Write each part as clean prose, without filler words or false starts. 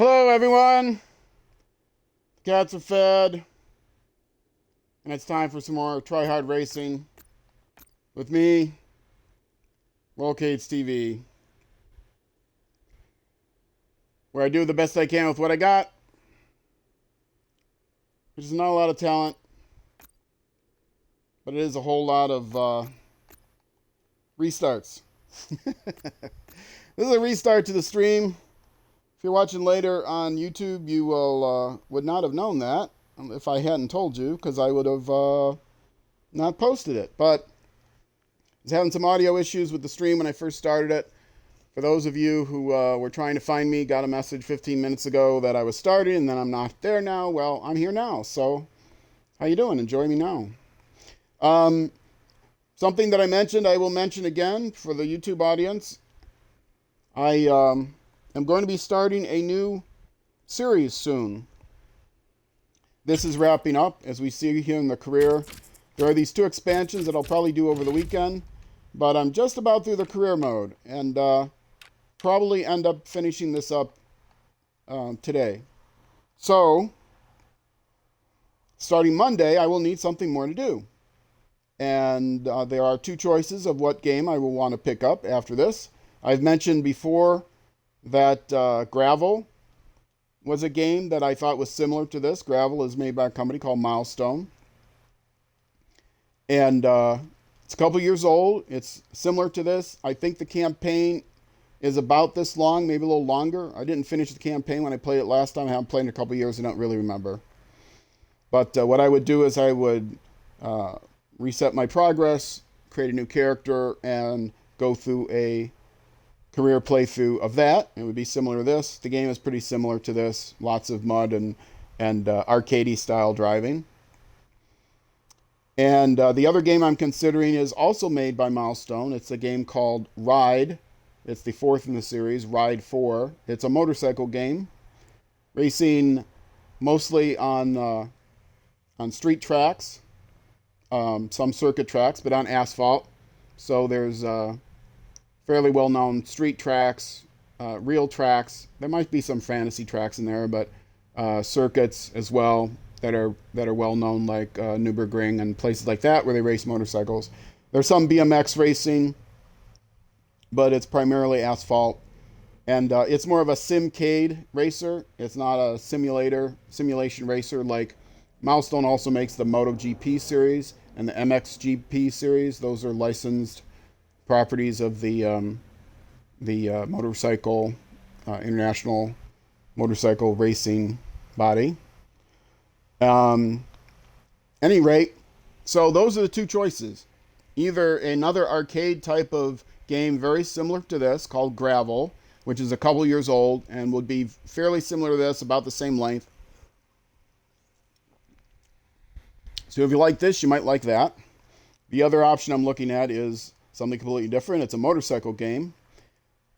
Hello, everyone. The cats are fed, and it's time for some more Try Hard Racing with me, Rollcades TV, where I do the best I can with what I got, which is not a lot of talent, but it is a whole lot of restarts. This is a restart to the stream. If you're watching later on YouTube, you will would not have known that if I hadn't told you, because I would have not posted it. But I was having some audio issues with the stream when I first started it. For those of you who were trying to find me, got a message 15 minutes ago that I was starting and then I'm not there now. Well, I'm here now. So how you doing? Enjoy me now. Something that I mentioned, I will mention again for the YouTube audience. I am going to be starting a new series soon. This is wrapping up, as we see here in the career. There are these two expansions that I'll probably do over the weekend, but I'm just about through the career mode, and probably end up finishing this up today. So, starting Monday, I will need something more to do. And there are two choices of what game I will want to pick up after this. I've mentioned before that Gravel was a game that I thought was similar to this. Gravel is made by a company called Milestone. And it's a couple years old. It's similar to this. I think the campaign is about this long, maybe a little longer. I didn't finish the campaign when I played it last time. I haven't played it in a couple years. I don't really remember. But what I would do is I would reset my progress, create a new character, and go through a career playthrough of that. It would be similar to this. The game is pretty similar to this. Lots of mud and arcadey style driving. And the other game I'm considering is also made by Milestone. It's a game called Ride. It's the fourth in the series, Ride 4. It's a motorcycle game, racing mostly on street tracks, some circuit tracks, but on asphalt. So there's fairly well-known street tracks, real tracks. There might be some fantasy tracks in there, but circuits as well that are well-known, like Nürburgring and places like that where they race motorcycles. There's some BMX racing, but it's primarily asphalt. And it's more of a simcade racer. It's not a simulation racer like Milestone also makes the MotoGP series and the MXGP series. Those are licensed properties of the motorcycle international motorcycle racing body. Any rate, so those are the two choices. Either another arcade type of game very similar to this called Gravel, which is a couple years old and would be fairly similar to this, about the same length. So if you like this, you might like that. The other option I'm looking at is something completely different. It's a motorcycle game.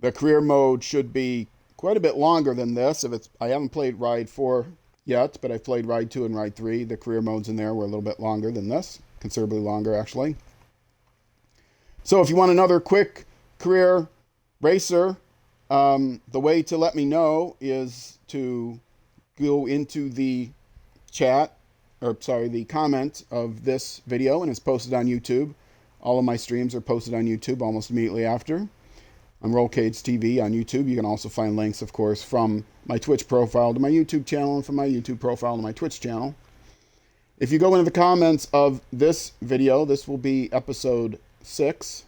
The career mode should be quite a bit longer than this. I haven't played Ride 4 yet, but I've played Ride 2 and Ride 3. The career modes in there were a little bit longer than this, considerably longer actually. So if you want another quick career racer, the way to let me know is to go into the the comment of this video, and it's posted on YouTube. All of my streams are posted on YouTube almost immediately after. I'm Rollcades TV on YouTube. You can also find links, of course, from my Twitch profile to my YouTube channel and from my YouTube profile to my Twitch channel. If you go into the comments of this video, this will be episode 6.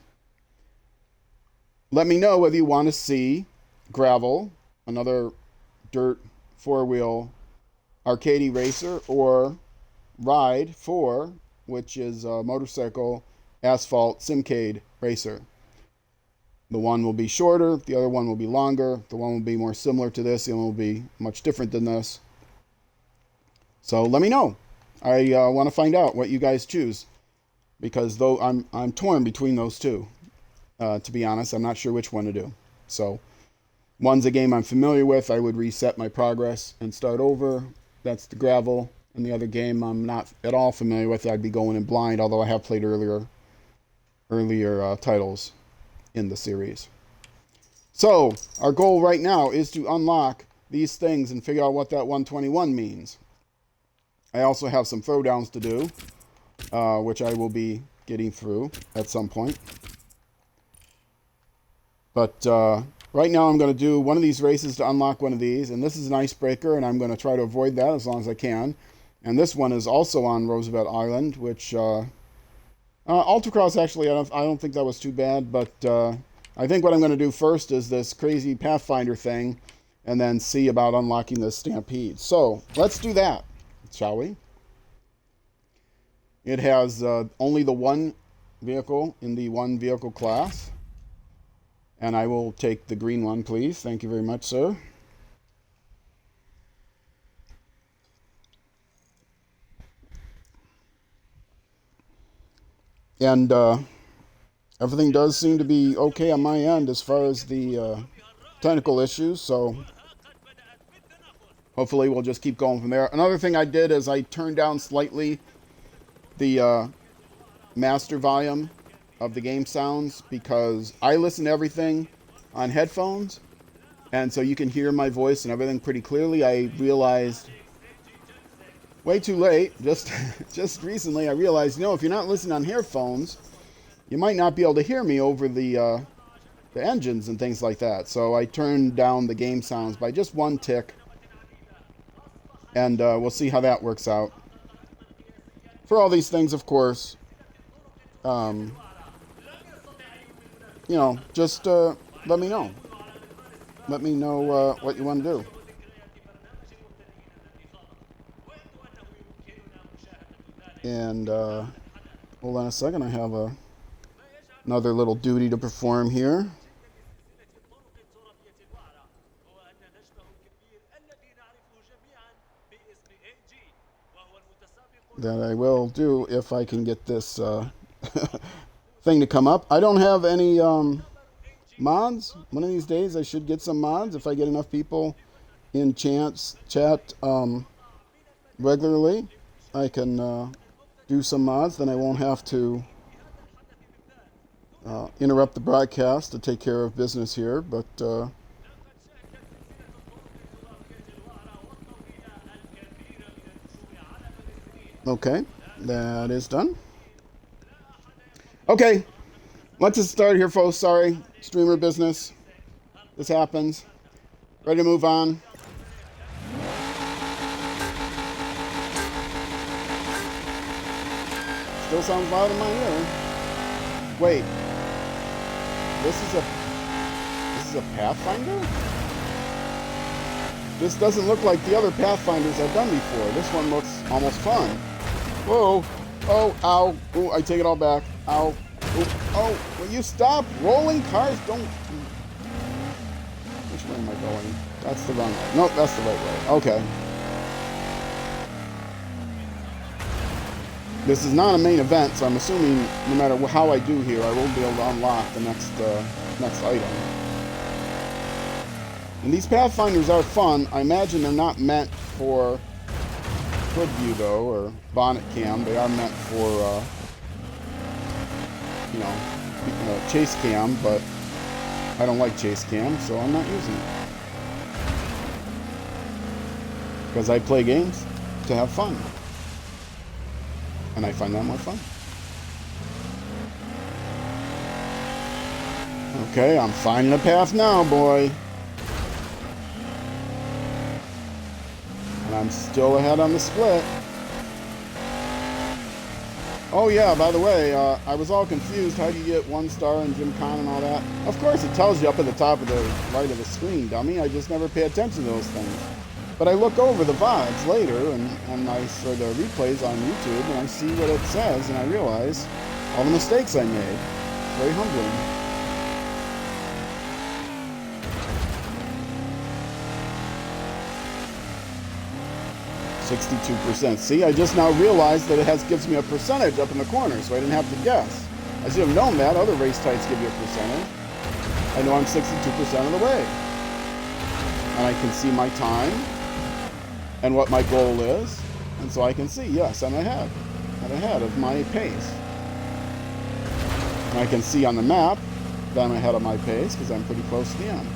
Let me know whether you want to see Gravel, another dirt 4-wheel arcadey racer, or Ride 4, which is a motorcycle asphalt simcade racer. The one will be shorter, the other one will be longer, the one will be more similar to this, the other one will be much different than this. So let me know. I want to find out what you guys choose, because though I'm torn between those two. To be honest, I'm not sure which one to do. So one's a game I'm familiar with. I would reset my progress and start over. That's the Gravel. And the other game I'm not at all familiar with. I'd be going in blind, although I have played earlier titles in the series. So our goal right now is to unlock these things and figure out what that 121 means. I also have some throwdowns to do, which I will be getting through at some point. But right now I'm going to do one of these races to unlock one of these, and this is an icebreaker, and I'm going to try to avoid that as long as I can. And this one is also on Roosevelt Island, which Ultracross, actually, I don't think that was too bad, but I think what I'm going to do first is this crazy Pathfinder thing, and then see about unlocking this Stampede. So let's do that, shall we? It has only the one vehicle in the one vehicle class. And I will take the green one, please. Thank you very much, sir. And everything does seem to be okay on my end as far as the technical issues, so hopefully we'll just keep going from there. Another thing I did is I turned down slightly the master volume of the game sounds, because I listen to everything on headphones, and so you can hear my voice and everything pretty clearly. I realized way too late, just recently, I realized, if you're not listening on headphones, you might not be able to hear me over the engines and things like that. So I turned down the game sounds by just one tick, and we'll see how that works out. For all these things, of course, just let me know. Let me know what you want to do. And hold on a second, I have another little duty to perform here. That I will do if I can get this thing to come up. I don't have any mods. One of these days I should get some mods if I get enough people in chat regularly. I can do some mods, then I won't have to interrupt the broadcast to take care of business here. But okay, that is done. Okay, let's just start here, folks. Sorry, streamer business. This happens. Ready to move on. Still sounds loud in my ear. Wait, this is a Pathfinder? This doesn't look like the other Pathfinders I've done before. This one looks almost fun. Whoa! Oh! Ow! Ooh! I take it all back. Ow! Ooh, oh! Will you stop rolling cars? Don't. Which way am I going? That's the wrong way. Nope, that's the right way. Okay. This is not a main event, so I'm assuming no matter how I do here, I will be able to unlock the next item. And these Pathfinders are fun. I imagine they're not meant for hood view, though, or bonnet cam. They are meant for, chase cam, but I don't like chase cam, so I'm not using it. Because I play games to have fun. And I find that more fun. Okay, I'm finding a path now, boy. And I'm still ahead on the split. Oh yeah, by the way, I was all confused. How do you get 1 star in Gymkhana and all that? Of course it tells you up at the top of the right of the screen, dummy. I just never pay attention to those things. But I look over the VODs later, and I for the replays on YouTube, and I see what it says, and I realize all the mistakes I made. Very humbling. %. See, I just now realized that it gives me a percentage up in the corner, so I didn't have to guess. I should have known that. Other race types give you a percentage. I know I'm 62% of the way. And I can see my time and what my goal is, and so I can see, yes, I'm ahead. I'm ahead of my pace. And I can see on the map that I'm ahead of my pace because I'm pretty close to the end.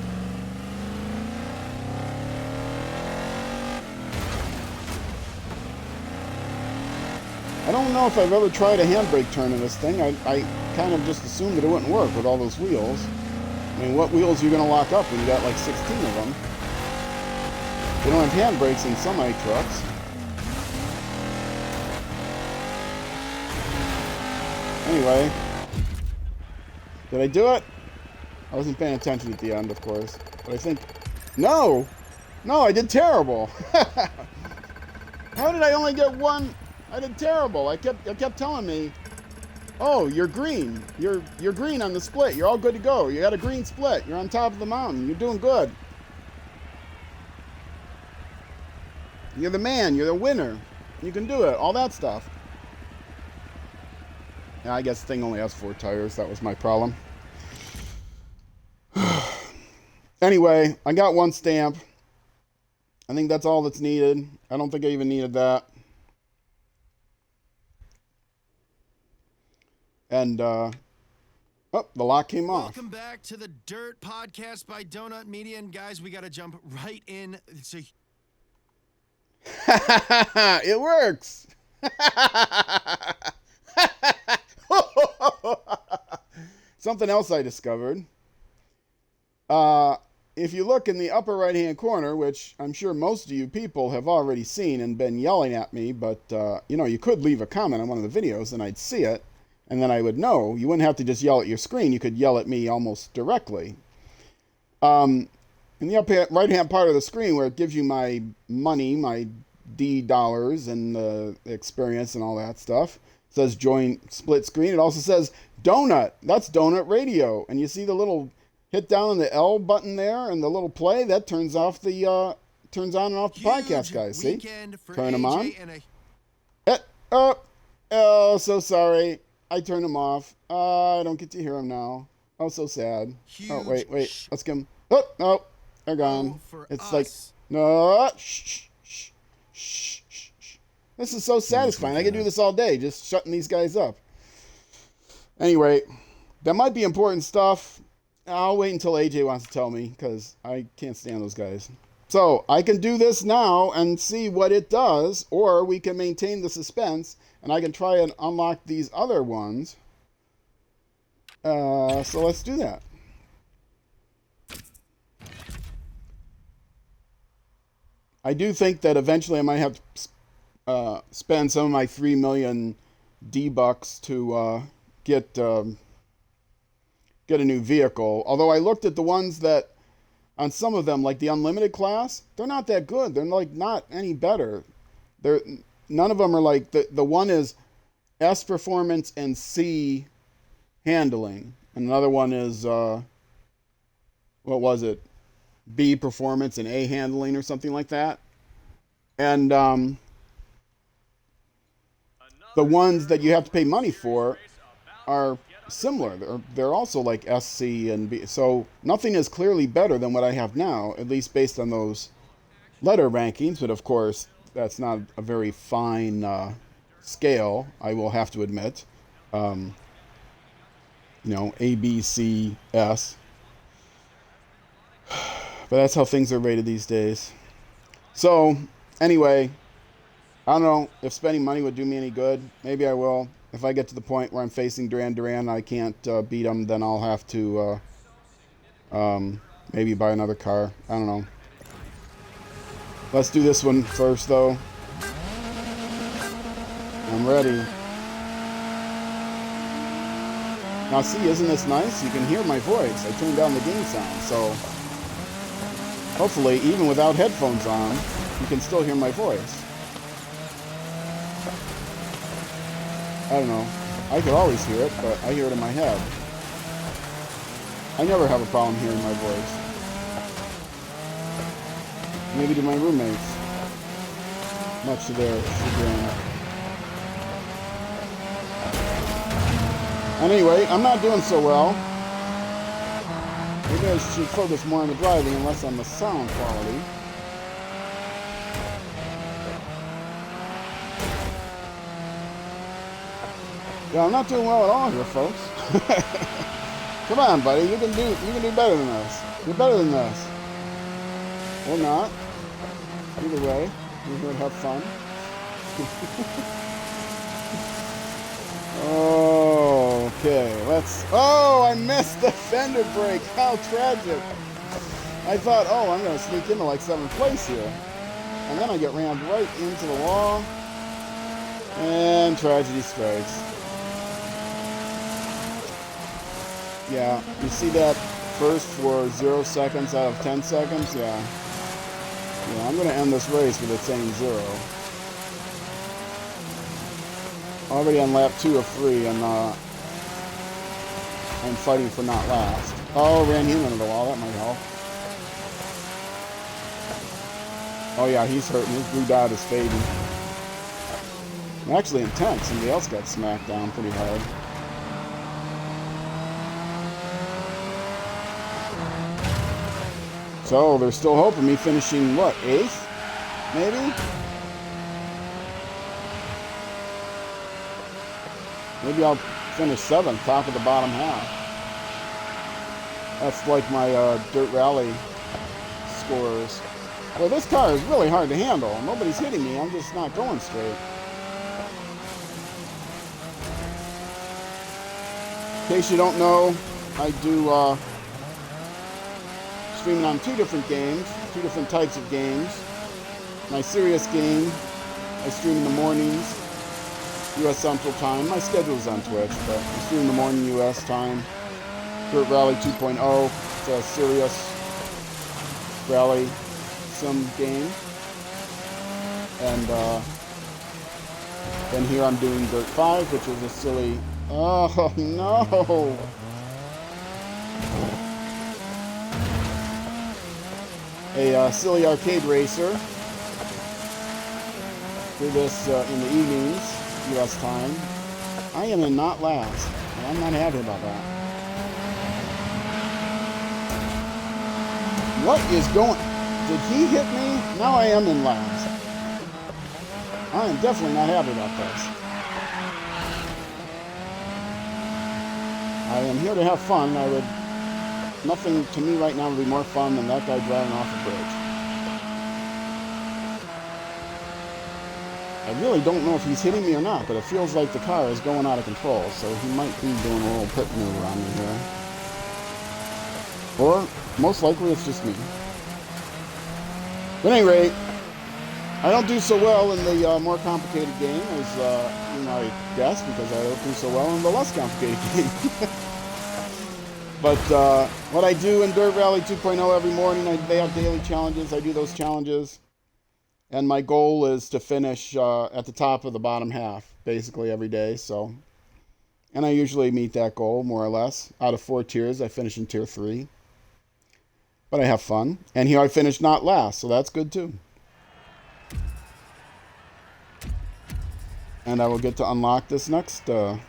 I don't know if I've ever tried a handbrake turn in this thing. I kind of just assumed that it wouldn't work with all those wheels. I mean, what wheels are you going to lock up when you got like 16 of them? They don't have handbrakes in semi-trucks. Anyway, did I do it? I wasn't paying attention at the end, of course. But I think... No! No, I did terrible! How did I only get one? I did terrible. It kept telling me, oh, you're green. You're green on the split. You're all good to go. You got a green split. You're on top of the mountain. You're doing good. You're the man. You're the winner. You can do it. All that stuff. Yeah, I guess the thing only has 4 tires. That was my problem. Anyway, I got 1 stamp. I think that's all that's needed. I don't think I even needed that. And, oh, the lock came off. Welcome back to the Dirt Podcast by Donut Media. And guys, we got to jump right in. It works. Something else I discovered. If you look in the upper right-hand corner, which I'm sure most of you people have already seen and been yelling at me, but, you know, you could leave a comment on one of the videos and I'd see it, and then I would know. You wouldn't have to just yell at your screen. You could yell at me almost directly. In the upper right-hand part of the screen where it gives you my money, my D dollars and the experience and all that stuff, it says join split screen. It also says Donut. That's Donut Radio. And you see the little... hit down on the L button there and the little play that turns off the turns on and off the podcast, guys. See, turn them on. Oh, so sorry. I turned them off. I don't get to hear them now. Oh, so sad. Oh, wait. Let's get them. Oh, no, they're gone. It's like no. Shh. This is so satisfying. I can do this all day, just shutting these guys up. Anyway, that might be important stuff. I'll wait until AJ wants to tell me, because I can't stand those guys. So, I can do this now and see what it does, or we can maintain the suspense, and I can try and unlock these other ones. So let's do that. I do think that eventually I might have to spend some of my 3 million D-bucks to get a new vehicle. Although I looked at the ones that, on some of them, like the Unlimited class, they're not that good. They're like not any better. None of them are like, the one is S performance and C handling. And another one is, what was it? B performance and A handling or something like that. And the ones that you have to pay money for are similar. They're also like S, C, and B. So nothing is clearly better than what I have now, at least based on those letter rankings. But of course, that's not a very fine scale, I will have to admit. You know, A, B, C, S. But that's how things are rated these days. So, anyway, I don't know if spending money would do me any good. Maybe I will. If I get to the point where I'm facing Duran and I can't beat him, then I'll have to maybe buy another car. I don't know. Let's do this one first, though. I'm ready. Now, see, isn't this nice? You can hear my voice. I turned down the game sound, so hopefully, even without headphones on, you can still hear my voice. I don't know. I could always hear it, but I hear it in my head. I never have a problem hearing my voice. Maybe to my roommates. Much to their chagrin. And anyway, I'm not doing so well. Maybe I should focus more on the driving and less on the sound quality. Yeah, I'm not doing well at all here, folks. Come on, buddy. You can do better than this. You're better than this. Or not. Either way, we're here to have fun. Okay, let's... Oh, I missed the fender brake. How tragic. I thought, oh, I'm going to sneak into like 7th place here. And then I get rammed right into the wall. And tragedy strikes. Yeah, you see that first for 0 seconds out of 10 seconds? Yeah. Yeah, I'm going to end this race with it saying 0. Already on lap 2 of 3, and I'm fighting for not last. Oh, ran him into the wall. That might help. Oh yeah, he's hurting. His blue dot is fading. I'm actually intense. Somebody else got smacked down pretty hard. So they're still hoping me finishing what, 8th? Maybe? Maybe I'll finish 7th, top of the bottom half. That's like my dirt rally scores. Well, this car is really hard to handle. Nobody's hitting me. I'm just not going straight. In case you don't know, I do streaming on 2 different games, 2 different types of games. My serious game, I stream in the mornings, U.S. Central Time. My schedule's on Twitch, but I stream in the morning U.S. time. Dirt Rally 2.0. It's a serious rally sim game. And then here I'm doing Dirt 5, which is a silly... Oh, no! A silly arcade racer. Do this in the evenings, U.S. time. I am in not last, and I'm not happy about that. What is going... Did he hit me? Now I am in last. I am definitely not happy about this. I am here to have fun. Nothing to me right now would be more fun than that guy driving off a bridge. I really don't know if he's hitting me or not, but it feels like the car is going out of control, so he might be doing a little pit maneuver on me here. Or, most likely, it's just me. But at any rate, I don't do so well in the more complicated game as you might guess, because I don't do so well in the less complicated game. But what I do in Dirt Rally 2.0 every morning, they have daily challenges. I do those challenges. And my goal is to finish at the top of the bottom half, basically every day. So, and I usually meet that goal, more or less. Out of 4 tiers, I finish in tier 3. But I have fun. And here I finished not last, so that's good too. And I will get to unlock this next thingy.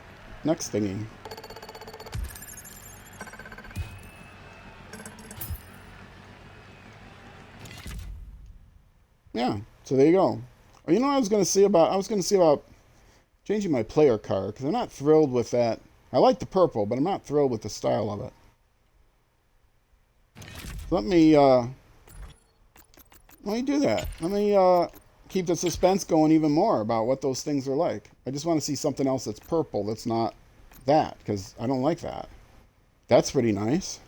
Yeah, so there you go. Well, you know what I was going to see about? I was going to see about changing my player card, because I'm not thrilled with that. I like the purple, but I'm not thrilled with the style of it. So let me do that. Let me keep the suspense going even more about what those things are like. I just want to see something else that's purple that's not that, because I don't like that. That's pretty nice.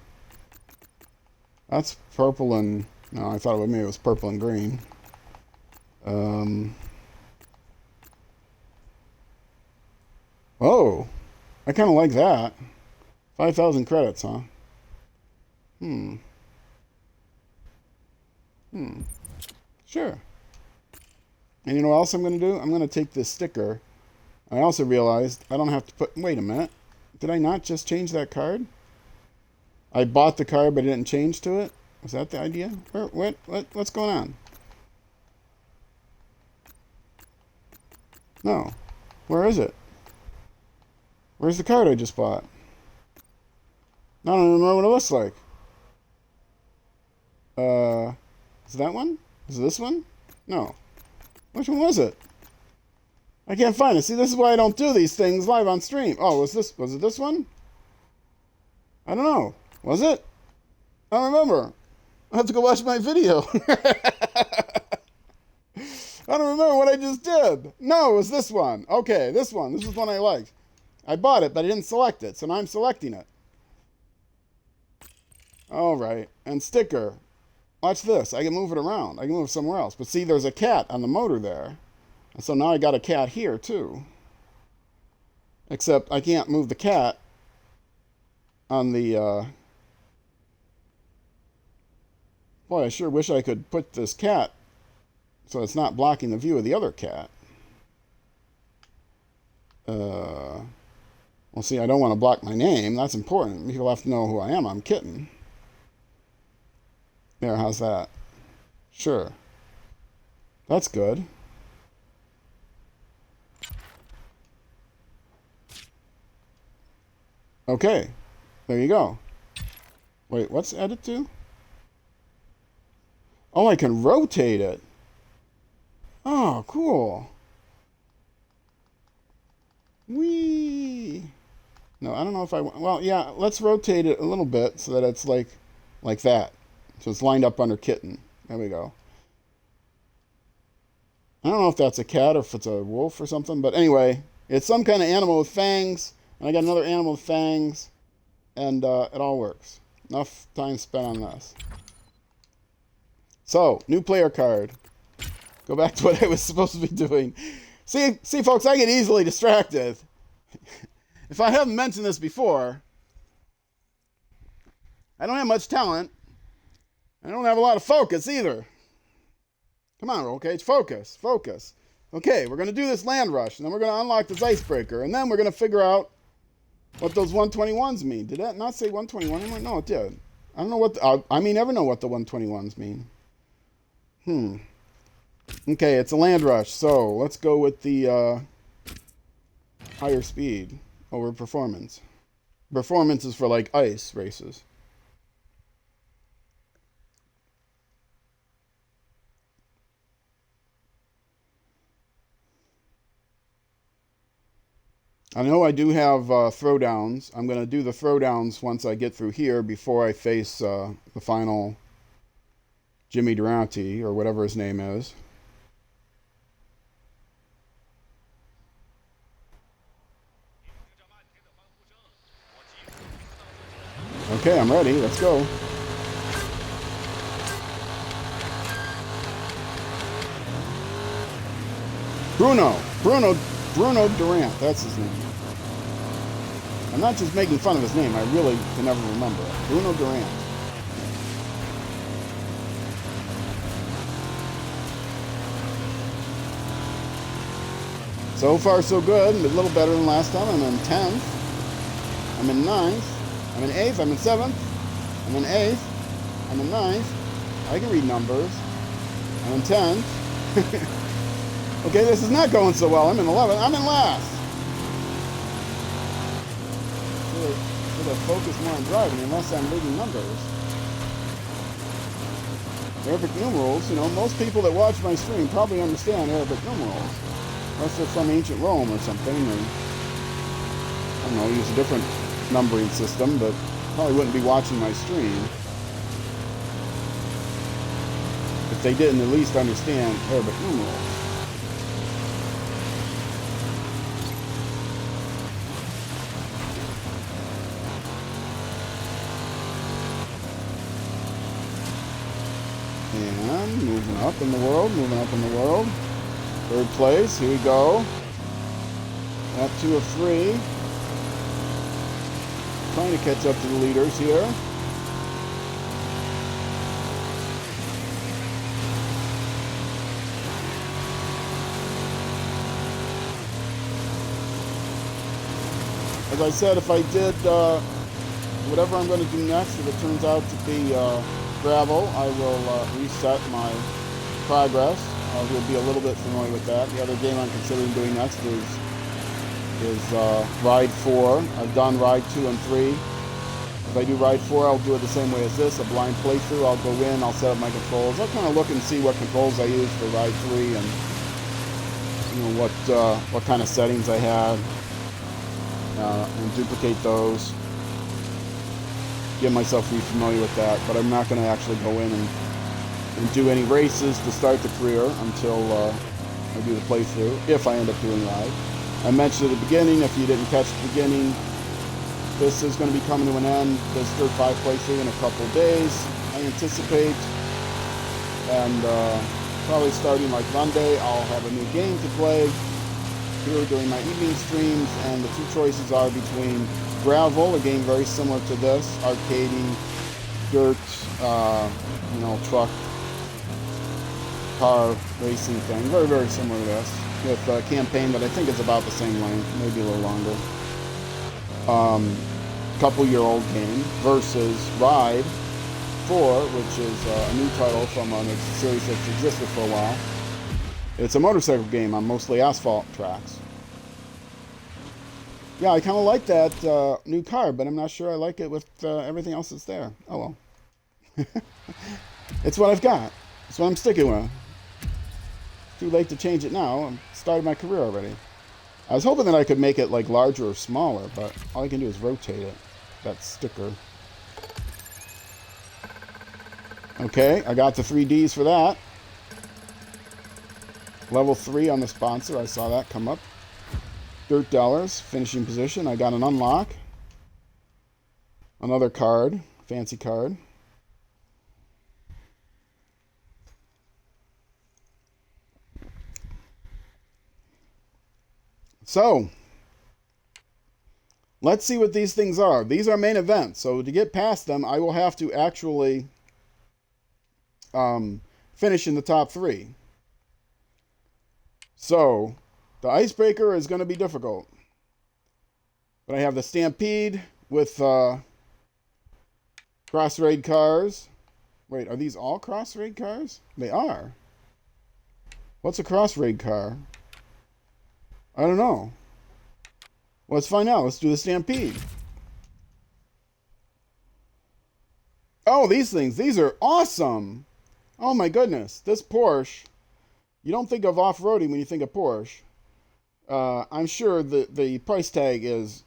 That's purple and... No, I thought maybe it was purple and green. Oh, I kind of like that. 5,000 credits, huh? Sure. And you know what else I'm going to do? I'm going to take this sticker. I also realized I don't have to put... Wait a minute. Did I not just change that card? I bought the card, but I didn't change to it? Was that the idea? What's going on? No. Where is it? Where's the card I just bought? I don't even remember what it looks like. Is that one? Is it this one? No. Which one was it? I can't find it. See, this is why I don't do these things live on stream. Oh, was it this one? I don't know. Was it? I don't remember. I have to go watch my video. I don't remember what I just did. No, it was this one. Okay, this one. This is one I liked. I bought it, but I didn't select it, so now I'm selecting it. All right, and sticker. Watch this. I can move it around. I can move it somewhere else. But see, there's a cat on the motor there. And so now I got a cat here, too. Except I can't move the cat on the... Boy, I sure wish I could put this cat so it's not blocking the view of the other cat. Well, see, I don't want to block my name. That's important. People have to know who I am. I'm Kitten. There, how's that? Sure. That's good. Okay. There you go. Wait, what's edit to? Oh, I can rotate it. Oh, cool. Whee! No, I don't know if I... Well, yeah, let's rotate it a little bit so that it's like that. So it's lined up under Kitten. There we go. I don't know if that's a cat or if it's a wolf or something, but anyway, it's some kind of animal with fangs, and I got another animal with fangs, and it all works. Enough time spent on this. So, new player card. Go back to what I was supposed to be doing. See, folks, I get easily distracted. If I haven't mentioned this before, I don't have much talent. I don't have a lot of focus either. Come on, roll cage, focus, focus. Okay, we're going to do this land rush, and then we're going to unlock this icebreaker, and then we're going to figure out what those 121s mean. Did that not say 121? No, it did. I don't know what... I may never know what the 121s mean. Okay, it's a land rush, so let's go with the higher speed over performance. Performance is for, like, ice races. I know I do have throwdowns. I'm going to do the throwdowns once I get through here before I face the final Jimmy DiRT, or whatever his name is. Okay, I'm ready. Let's go. Bruno Durant, that's his name. I'm not just making fun of his name, I really can never remember it. Bruno Durant. So far so good, a little better than last time. I'm in 10th, I'm in 9th, I'm in 8th, I'm in 7th, I'm in 8th, I'm in 9th. I can read numbers. I'm in 10th. Okay, this is not going so well. I'm in 11th. I'm in last. Should have focused more on driving unless I'm reading numbers. Arabic numerals, you know, most people that watch my stream probably understand Arabic numerals. Unless they're from ancient Rome or something, or, I don't know, use a different numbering system, but probably wouldn't be watching my stream if they didn't at least understand Arabic numerals. And moving up in the world, moving up in the world. Third place, here we go. At 2 of 3. Trying to catch up to the leaders here. As I said, if I did whatever I'm going to do next, if it turns out to be gravel, I will reset my progress. You'll be a little bit familiar with that. The other game I'm considering doing next is Ride 4. I've done Ride 2 and 3. If I do Ride 4, I'll do it the same way as this, a blind playthrough. I'll go in, I'll set up my controls. I'll kind of look and see what controls I use for Ride 3 and you know what kind of settings I had, and duplicate those. Get myself familiar with that, but I'm not going to actually go in and do any races to start the career until I do the playthrough, if I end up doing Ride. I mentioned at the beginning, if you didn't catch the beginning, this is going to be coming to an end, this Dirt 5 playthrough, in a couple of days, I anticipate. And probably starting like Monday, I'll have a new game to play here during my evening streams, and the two choices are between Gravel, a game very similar to this, arcadey, dirt, truck, car racing thing, very, very similar to this, with a campaign that I think is about the same length, maybe a little longer. Couple-year-old game versus Ride 4, which is a new title from a series that's existed for a while. It's a motorcycle game on mostly asphalt tracks. Yeah, I kind of like that new car, but I'm not sure I like it with everything else that's there. Oh well. It's what I've got. It's what I'm sticking with. Too late to change it now. I started my career already. I was hoping that I could make it like larger or smaller, but all I can do is rotate it. That sticker. Okay, I got the 3Ds for that. Level 3 on the sponsor. I saw that come up. Dirt dollars, finishing position. I got an unlock. Another card, fancy card. So, let's see what these things are. These are main events. So to get past them, I will have to actually finish in the top 3. So, the icebreaker is going to be difficult. But I have the Stampede with cross-raid cars. Wait, are these all cross-raid cars? They are. What's a cross-raid car? I don't know. Well, let's find out. Let's do the Stampede. Oh, these things. These are awesome. Oh, my goodness. This Porsche. You don't think of off-roading when you think of Porsche. I'm sure the price tag is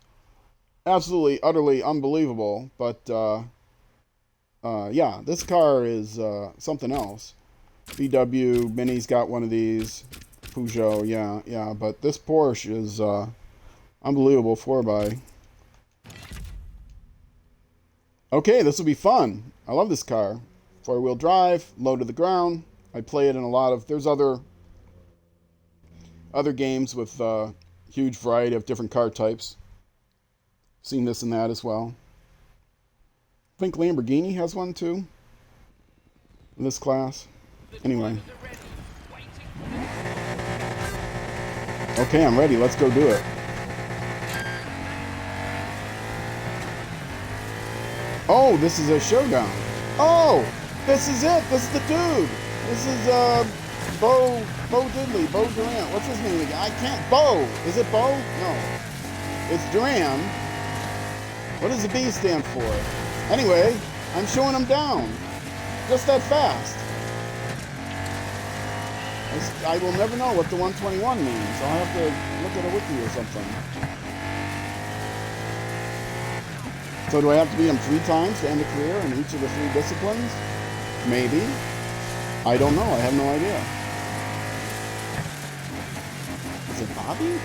absolutely, utterly unbelievable. But, yeah, this car is something else. VW Mini's got one of these. Peugeot, yeah. But this Porsche is unbelievable 4x. Okay, this will be fun. I love this car. 4-wheel drive, low to the ground. I play it in a lot of... There's other games with huge variety of different car types. Seen this and that as well. I think Lamborghini has one too. In this class. Anyway. Okay, I'm ready. Let's go do it. Oh, this is a showdown. Oh, this is it. This is the dude. This is Bo Durant. What's his name again? I can't. Bo. Is it Bo? No. It's Duran. What does the B stand for? Anyway, I'm showing him down. Just that fast. I will never know what the 121 means. I'll have to look at a wiki or something. So do I have to beat him 3 times to end a career in each of the 3 disciplines? Maybe. I don't know. I have no idea. Is it Bobby?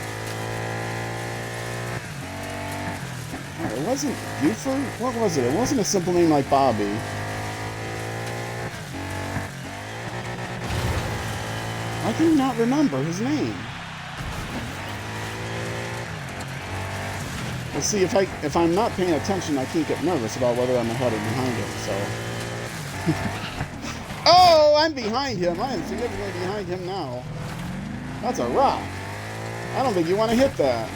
Oh, it wasn't Buford? What was it? It wasn't a simple name like Bobby. I do not remember his name. Let's see, if I'm not paying attention, I can't get nervous about whether I'm ahead or behind him, so. Oh, I'm behind him. I am significantly behind him now. That's a rock. I don't think you want to hit that.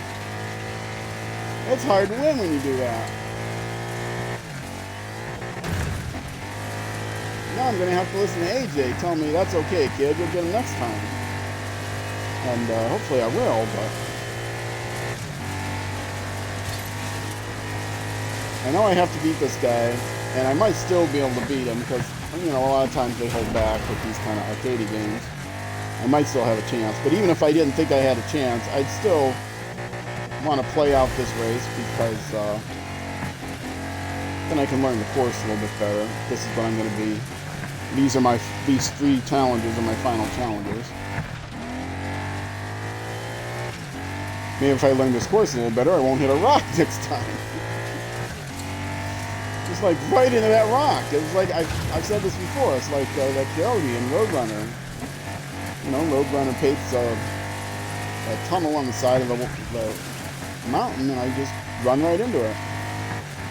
It's hard to win when you do that. Now I'm going to have to listen to AJ tell me, that's okay, kid, you'll get him next time. And hopefully I will, but... I know I have to beat this guy, and I might still be able to beat him, because, you know, a lot of times they hold back with these kind of arcade games. I might still have a chance, but even if I didn't think I had a chance, I'd still want to play out this race, because then I can learn the course a little bit better. This is what I'm going to be. These 3 challenges are my final challenges. Maybe if I learn this course a little better, I won't hit a rock next time. Just like right into that rock. It's like, I've said this before, it's like that coyote in Roadrunner. You know, Roadrunner paints a tunnel on the side of the mountain, and I just run right into it.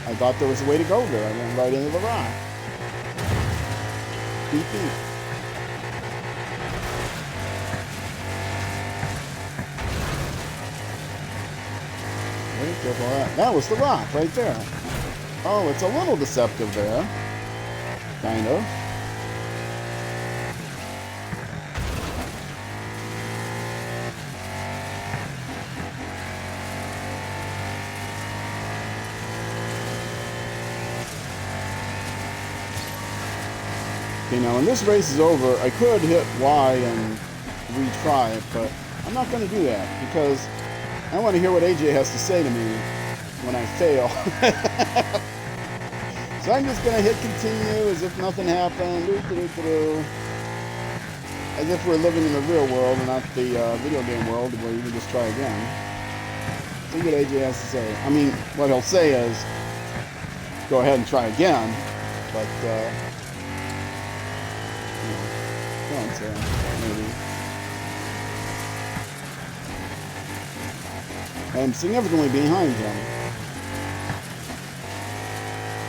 I thought there was a way to go there. I went right into the rock. Beep, beep. That was the rock right there. Oh, it's a little deceptive there. Kind of. Okay, now when this race is over, I could hit Y and retry it, but I'm not going to do that because I want to hear what AJ has to say to me when I fail. So I'm just going to hit continue as if nothing happened. As if we're living in the real world and not the video game world where you can just try again. See what AJ has to say. I mean, what he'll say is, go ahead and try again, but, don't say maybe. I'm significantly behind him,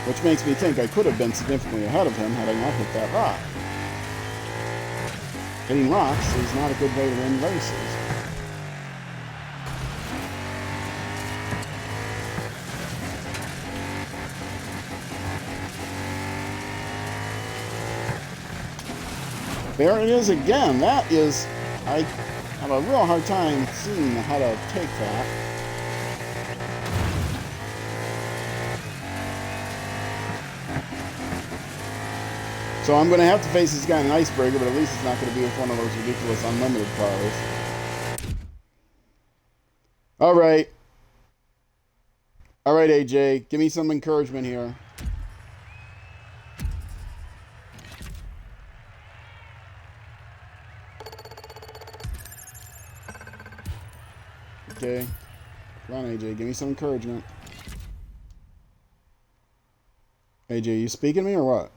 which makes me think I could have been significantly ahead of him had I not hit that rock. Hitting rocks is not a good way to win races. There it is again. That is, I have a real hard time seeing how to take that. So I'm going to have to face this guy in an icebreaker, but at least it's not going to be with one of those ridiculous unlimited cars. All right. All right, AJ. Give me some encouragement here. Okay. Come on, AJ. Give me some encouragement. AJ, you speaking to me or what?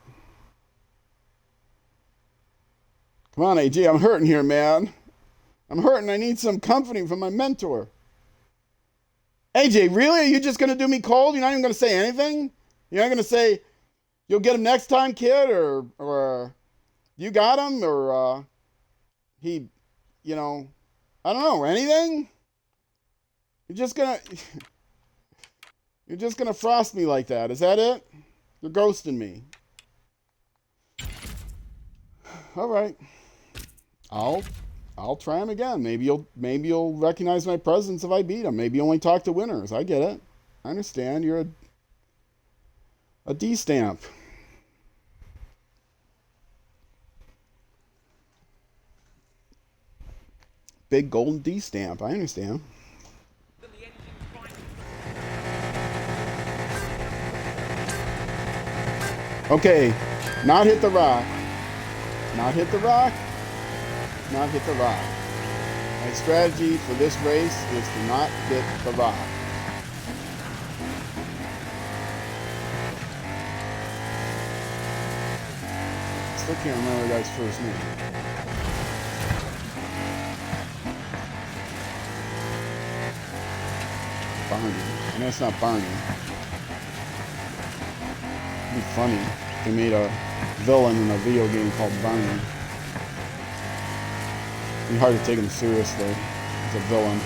Come on, AJ. I'm hurting here, man. I'm hurting. I need some comforting from my mentor. AJ, really? Are you just going to do me cold? You're not even going to say anything? You're not going to say, you'll get him next time, kid? Or you got him? Or he, you know, I don't know, anything? You're just gonna frost me like that. Is that it? You're ghosting me. All right. I'll try him again. Maybe you'll recognize my presence if I beat him. Maybe you only talk to winners. I get it. I understand. You're a D stamp. Big golden D stamp. I understand. Okay, not hit the rock. Not hit the rock. Not hit the rock. My strategy for this race is to not hit the rock. Still can't remember the guy's first name. Barney. And that's not Barney. It'd be funny if they made a villain in a video game called Barney. It'd be hard to take him seriously as a villain.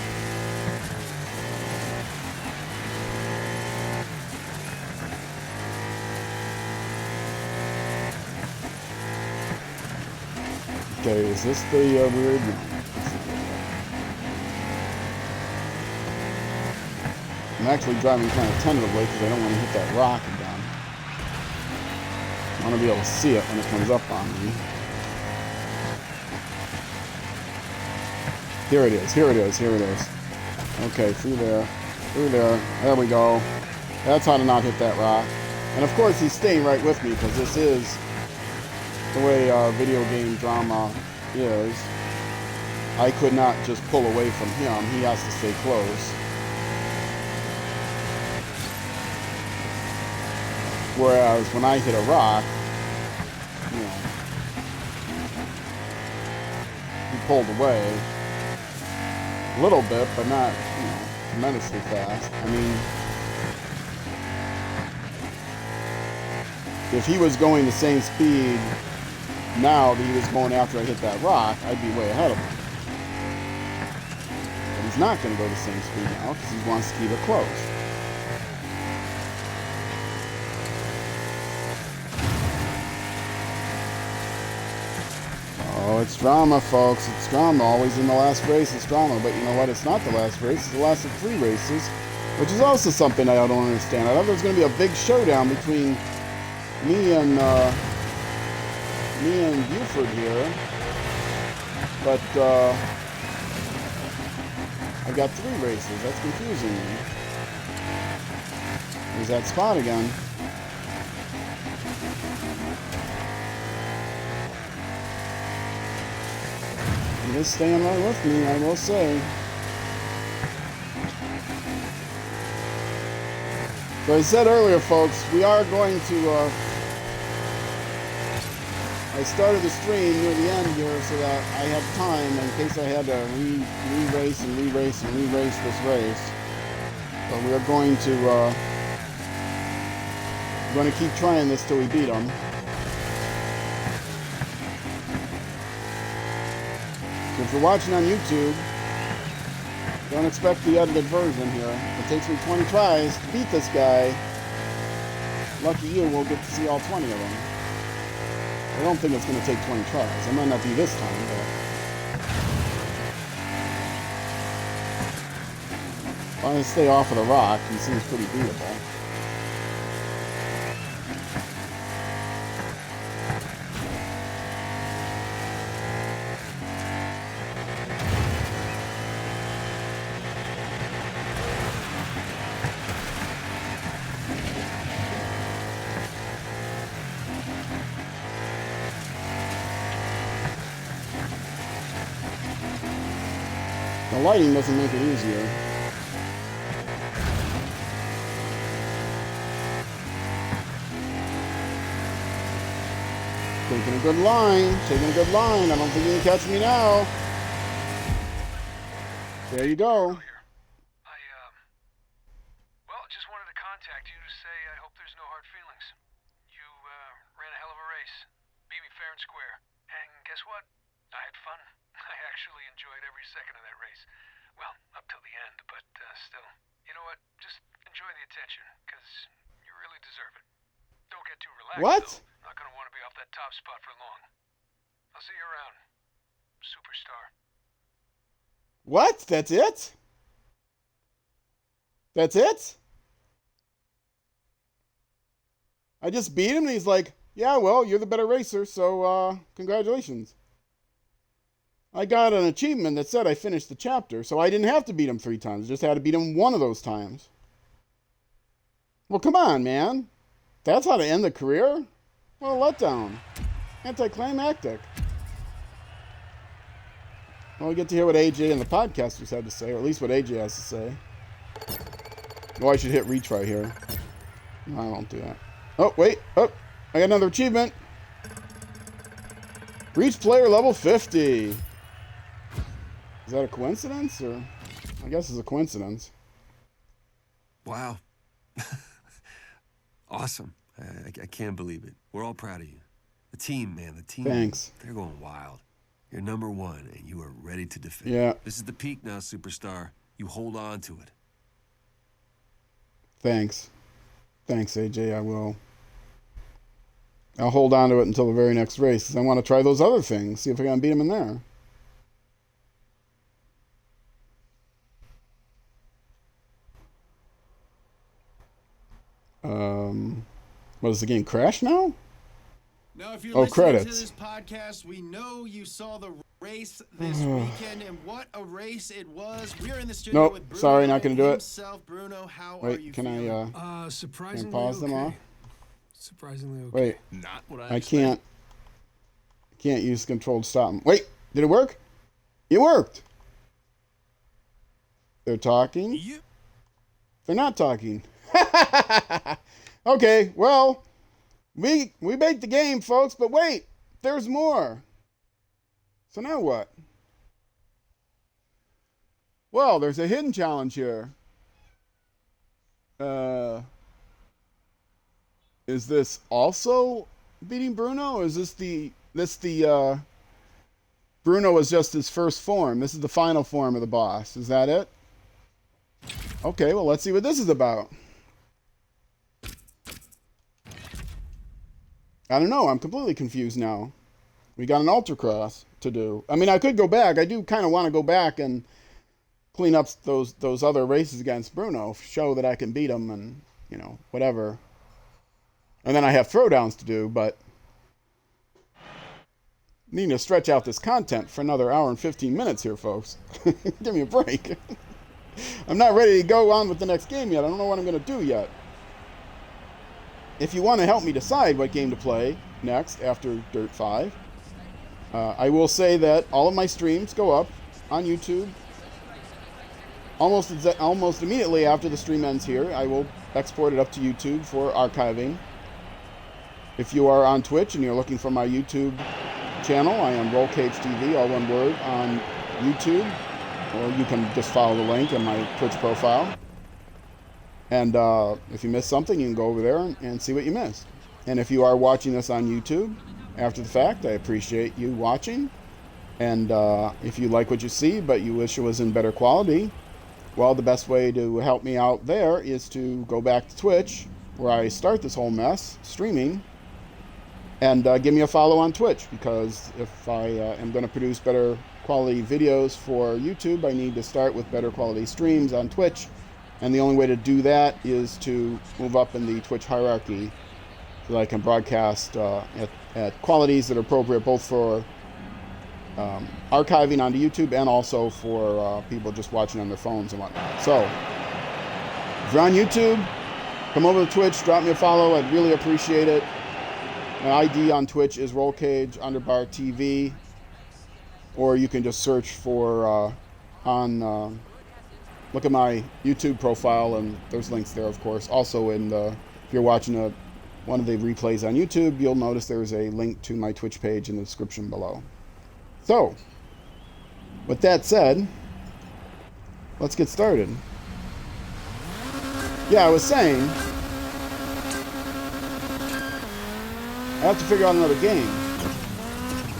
Okay, is this the weird one? I'm actually driving kind of tentatively because I don't want to hit that rock again. I want to be able to see it when it comes up on me. Here it is, here it is, here it is. Okay, through there, there we go. That's how to not hit that rock. And of course he's staying right with me because this is the way video game drama is. I could not just pull away from him. He has to stay close. Whereas when I hit a rock, you know, he pulled away a little bit, but not, you know, tremendously fast. I mean, if he was going the same speed now that he was going after I hit that rock, I'd be way ahead of him. But he's not going to go the same speed now because he wants to keep it close. Oh, it's drama, folks. It's drama. Always in the last race, it's drama. But you know what? It's not the last race. It's the last of 3 races, which is also something I don't understand. I thought there was going to be a big showdown between me and Buford here, but I've got 3 races. That's confusing me. There's that spot again. He is staying right with me, I will say. So I said earlier, folks, we are going to I started the stream near the end here so that I had time in case I had to re-race and re-race and re-race this race. But we are going to keep trying this till we beat them. So if you're watching on YouTube, don't expect the edited version here. If it takes me 20 tries to beat this guy, lucky you, we'll get to see all 20 of them. I don't think it's going to take 20 tries. It might not be this time, but if I stay off of the rock, he seems pretty beatable. The lighting doesn't make it easier. Taking a good line. Taking a good line. I don't think you can catch me now. There you go. Well, just wanted to contact you to say I hope there's no hard feelings. You ran a hell of a race. Beat me fair and square. And guess what? I had fun. I actually enjoyed every second of that race. Well, up till the end, but still. You know what? Just enjoy the attention, because you really deserve it. Don't get too relaxed, What? though. Not gonna want to be off that top spot for long. I'll see you around, superstar. What? That's it? That's it? I just beat him and he's like, yeah, well, you're the better racer, so congratulations. I got an achievement that said I finished the chapter, so I didn't have to beat him 3 times. Just had to beat him 1 of those times. Well, come on, man. That's how to end the career? What a letdown. Anticlimactic. Well, we get to hear what AJ and the podcasters had to say, or at least what AJ has to say. Oh, I should hit retry here. No, I won't do that. Oh, wait. Oh, I got another achievement. Reach player level 50. Is that a coincidence, or? I guess it's a coincidence. Wow. Awesome. I can't believe it. We're all proud of you. The team, man, the team. Thanks. They're going wild. You're #1, and you are ready to defend. Yeah. This is the peak now, superstar. You hold on to it. Thanks. Thanks, AJ. I will. I'll hold on to it until the very next race, because I want to try those other things. See if I can beat him in there. What, does the game crash now? Now, if you're Oh, listening credits. to this podcast, we know you saw the race this weekend, and what a race it was. We are in the studio Nope, with Bruno sorry, not gonna do it. himself. Bruno, how are you Wait, can feeling? I Surprisingly pause them okay. off? Surprisingly okay. Wait, Not what I can't use controlled stop. Wait, did it work? It worked. They're talking. You. They're not talking. Okay, well, we beat the game, folks, but wait, there's more. So now what? Well, there's a hidden challenge here. Is this also beating Bruno? Is this the Bruno is just his first form. This is the final form of the boss. Is that it? Okay, well, let's see what this is about. I don't know. I'm completely confused now. We got an Ultracross to do. I mean, I could go back. I do kind of want to go back and clean up those other races against Bruno. Show that I can beat him and, you know, whatever. And then I have throwdowns to do, but need to stretch out this content for another hour and 15 minutes here, folks. Give me a break. I'm not ready to go on with the next game yet. I don't know what I'm going to do yet. If you want to help me decide what game to play next after Dirt 5, I will say that all of my streams go up on YouTube almost immediately after the stream ends here. I will export it up to YouTube for archiving. If you are on Twitch and you're looking for my YouTube channel, I am Rollcage TV, all one word, on YouTube. Or you can just follow the link in my Twitch profile. And if you missed something, you can go over there and see what you missed. And if you are watching this on YouTube after the fact, I appreciate you watching. And if you like what you see, but you wish it was in better quality, well, the best way to help me out there is to go back to Twitch, where I start this whole mess, streaming, and give me a follow on Twitch, because if I am going to produce better quality videos for YouTube, I need to start with better quality streams on Twitch, and the only way to do that is to move up in the Twitch hierarchy so that I can broadcast at qualities that are appropriate both for archiving onto YouTube and also for people just watching on their phones and whatnot. So if you're on YouTube, come over to Twitch, drop me a follow. I'd really appreciate it. My ID on Twitch is rollcage_TV, or you can just search for look at my YouTube profile, and there's links there, of course. Also, if you're watching one of the replays on YouTube, you'll notice there's a link to my Twitch page in the description below. So, with that said, let's get started. Yeah, I was saying, I have to figure out another game.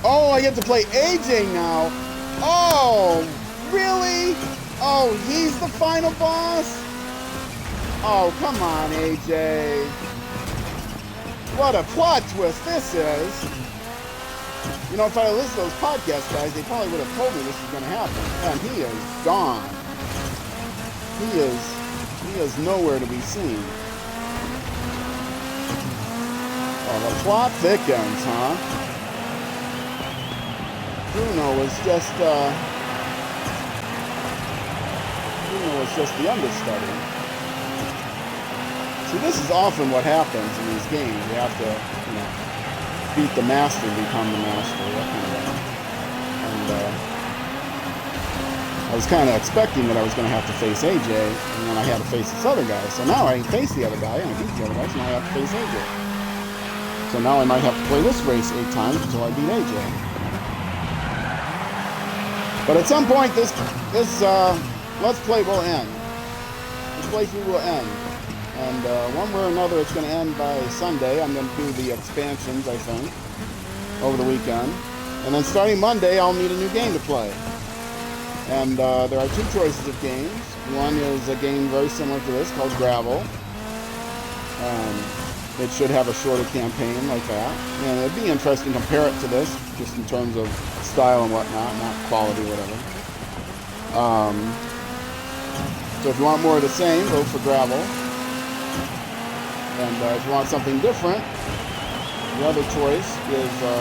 Oh, I get to play AJ now. Oh, really? Oh, he's the final boss? Oh, come on, AJ. What a plot twist this is. You know, if I had listened to those podcast guys, they probably would have told me this was going to happen. And he is gone. He is nowhere to be seen. Oh, the plot thickens, huh? Bruno was just the understudy. See, this is often what happens in these games. You have to, you know, beat the master to become the master, that kind of thing. And I was kind of expecting that I was going to have to face AJ, and then I had to face this other guy. So now I face the other guy, and I beat the other guy, so now I have to face AJ. So now I might have to play this race 8 times until I beat AJ. But at some point, this Let's Play will end. This playthrough will end. And one way or another, it's going to end by Sunday. I'm going to do the expansions, I think, over the weekend. And then starting Monday, I'll need a new game to play. And there are 2 choices of games. One is a game very similar to this called Gravel. It should have a shorter campaign like that. And it'd be interesting to compare it to this, just in terms of style and whatnot, not quality or whatever. So if you want more of the same, go for Gravel. And if you want something different, the other choice is a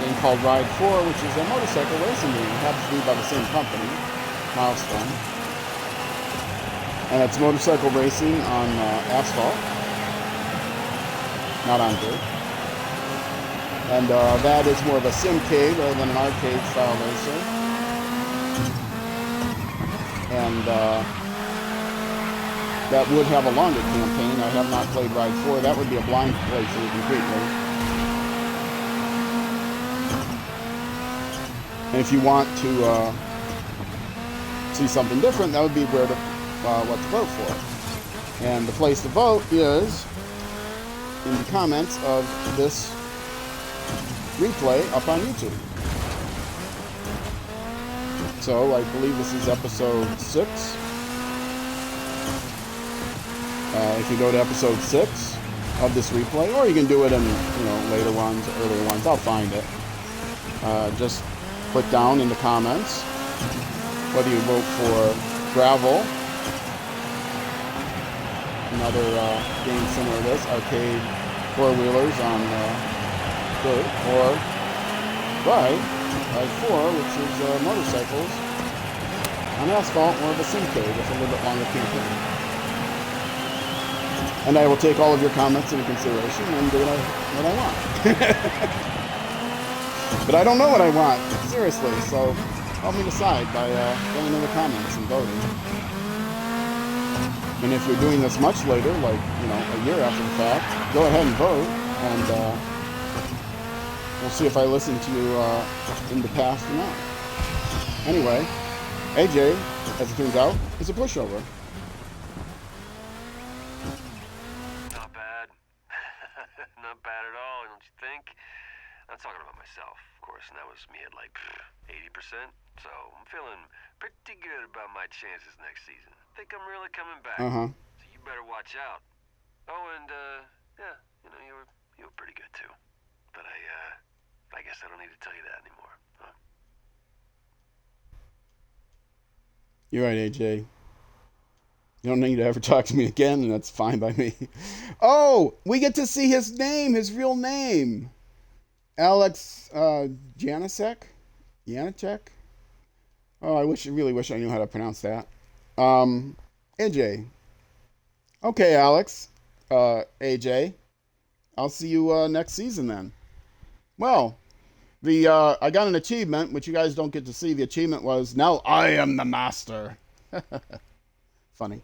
game called Ride 4, which is a motorcycle racing game. It happens to be by the same company, Milestone. And it's motorcycle racing on asphalt, not on dirt. And that is more of a simcade rather than an arcade style racer. And that would have a longer campaign. I have not played Ride 4. That would be a blind playthrough completely. And if you want to see something different, that would be where to what to vote for. And the place to vote is in the comments of this replay up on YouTube. So I believe this is episode 6. If you go to episode 6 of this replay, or you can do it in later ones, earlier ones, I'll find it. Just put down in the comments whether you vote for Gravel, another game similar to this, arcade four-wheelers on dirt, or Ride 4, which is motorcycles on asphalt, more of a simcade with a little bit longer campaign. And I will take all of your comments into consideration and do what I want. But I don't know what I want, seriously, so help me decide by going in the comments and voting. And if you're doing this much later, like, a year after the fact, go ahead and vote, and we'll see if I listen to you in the past or not. Anyway, AJ, as it turns out, is a pushover. Not bad. Not bad at all, don't you think? I'm talking about myself, of course, and that was me at like 80%. So I'm feeling pretty good about my chances next season. I think I'm really coming back. So you better watch out. Oh, and yeah, you were pretty good too. But I guess I don't need to tell you that anymore. Huh? You're right, AJ. You don't need to ever talk to me again, and that's fine by me. Oh, we get to see his name, his real name. Alex Janacek? Oh, I really wish I knew how to pronounce that. AJ. Okay, Alex. AJ. I'll see you next season then. Well, I got an achievement, which you guys don't get to see. The achievement was, now I am the master. Funny.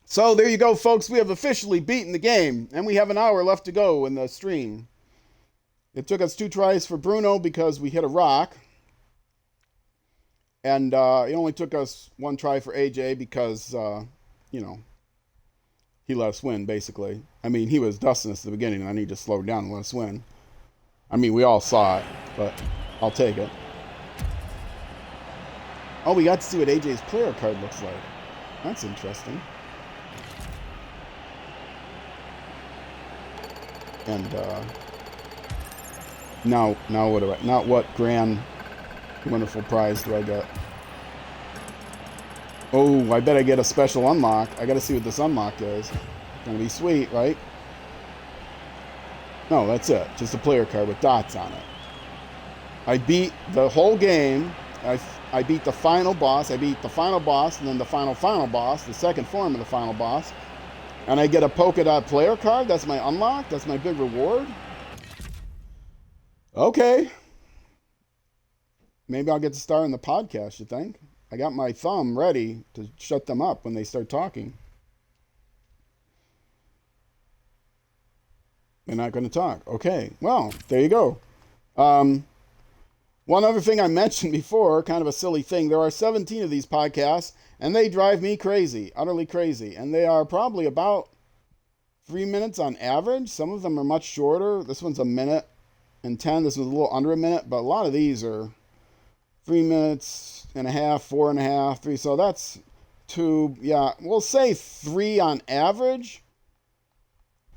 So there you go, folks. We have officially beaten the game, and we have an hour left to go in the stream. It took us 2 tries for Bruno because we hit a rock. And it only took us 1 try for AJ because, he let us win, basically. I mean, he was dusting us at the beginning, and I need to slow down and let us win. I mean, we all saw it, but I'll take it. Oh, we got to see what AJ's player card looks like. That's interesting. And now what do I? Not what grand wonderful prize do I get? Oh, I bet I get a special unlock. I got to see what this unlock is. Gonna be sweet, right? No, that's it. Just a player card with dots on it. I beat the whole game. I beat the final boss. I beat the final boss, and then the final boss, the second form of the final boss. And I get a polka dot player card. That's my unlock. That's my big reward. Okay. Maybe I'll get to star in the podcast, you think? I got my thumb ready to shut them up when they start talking. They're not going to talk. Okay. Well, there you go. One other thing I mentioned before, kind of a silly thing. There are 17 of these podcasts, and they drive me crazy, utterly crazy. And they are probably about 3 minutes on average. Some of them are much shorter. This one's 1 minute and 10. This one's a little under 1 minute, but a lot of these are 3 minutes and a half, 4.5, 3. So that's 2. Yeah, we'll say 3 on average.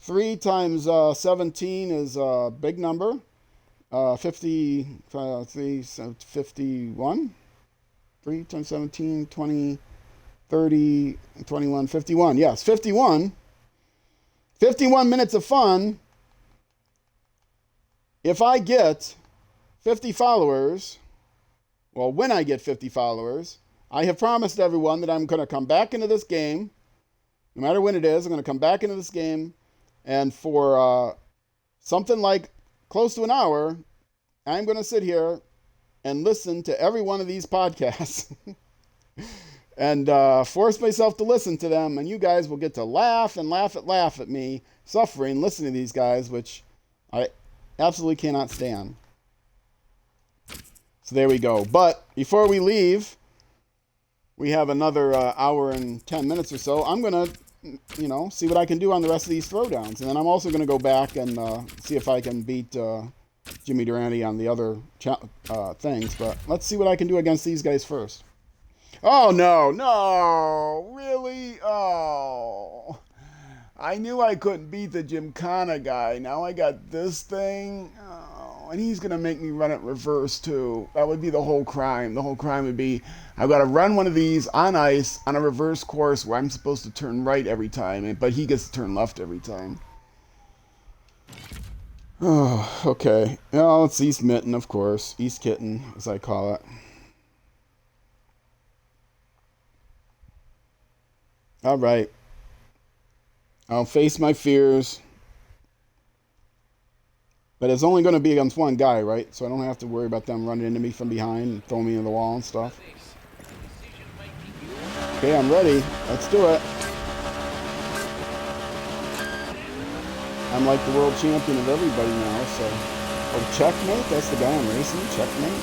3 times 17 is a big number. 51. 3 times 17, 20, 30, 21, 51. Yes, 51. 51 minutes of fun. If I get 50 followers, well, when I get 50 followers, I have promised everyone that I'm going to come back into this game. No matter when it is, I'm going to come back into this game. And for something like close to an hour, I'm going to sit here and listen to every one of these podcasts and force myself to listen to them, and you guys will get to laugh at me suffering listening to these guys, which I absolutely cannot stand. So there we go. But before we leave, we have another hour and 10 minutes or so. I'm going to, see what I can do on the rest of these throwdowns. And then I'm also going to go back and see if I can beat Jimmy Durante on the other things. But let's see what I can do against these guys first. Oh, no, really? Oh, I knew I couldn't beat the Gymkhana guy. Now I got this thing. Oh, and he's going to make me run it reverse, too. That would be the whole crime. The whole crime would be I've got to run one of these on ice on a reverse course where I'm supposed to turn right every time, but he gets to turn left every time. Oh, okay. Oh, it's East Mitten, of course. East Kitten, as I call it. All right. I'll face my fears. But it's only going to be against one guy, right? So I don't have to worry about them running into me from behind and throwing me into the wall and stuff. Okay, I'm ready. Let's do it. I'm like the world champion of everybody now, so... Oh, checkmate? That's the guy I'm racing? Checkmate?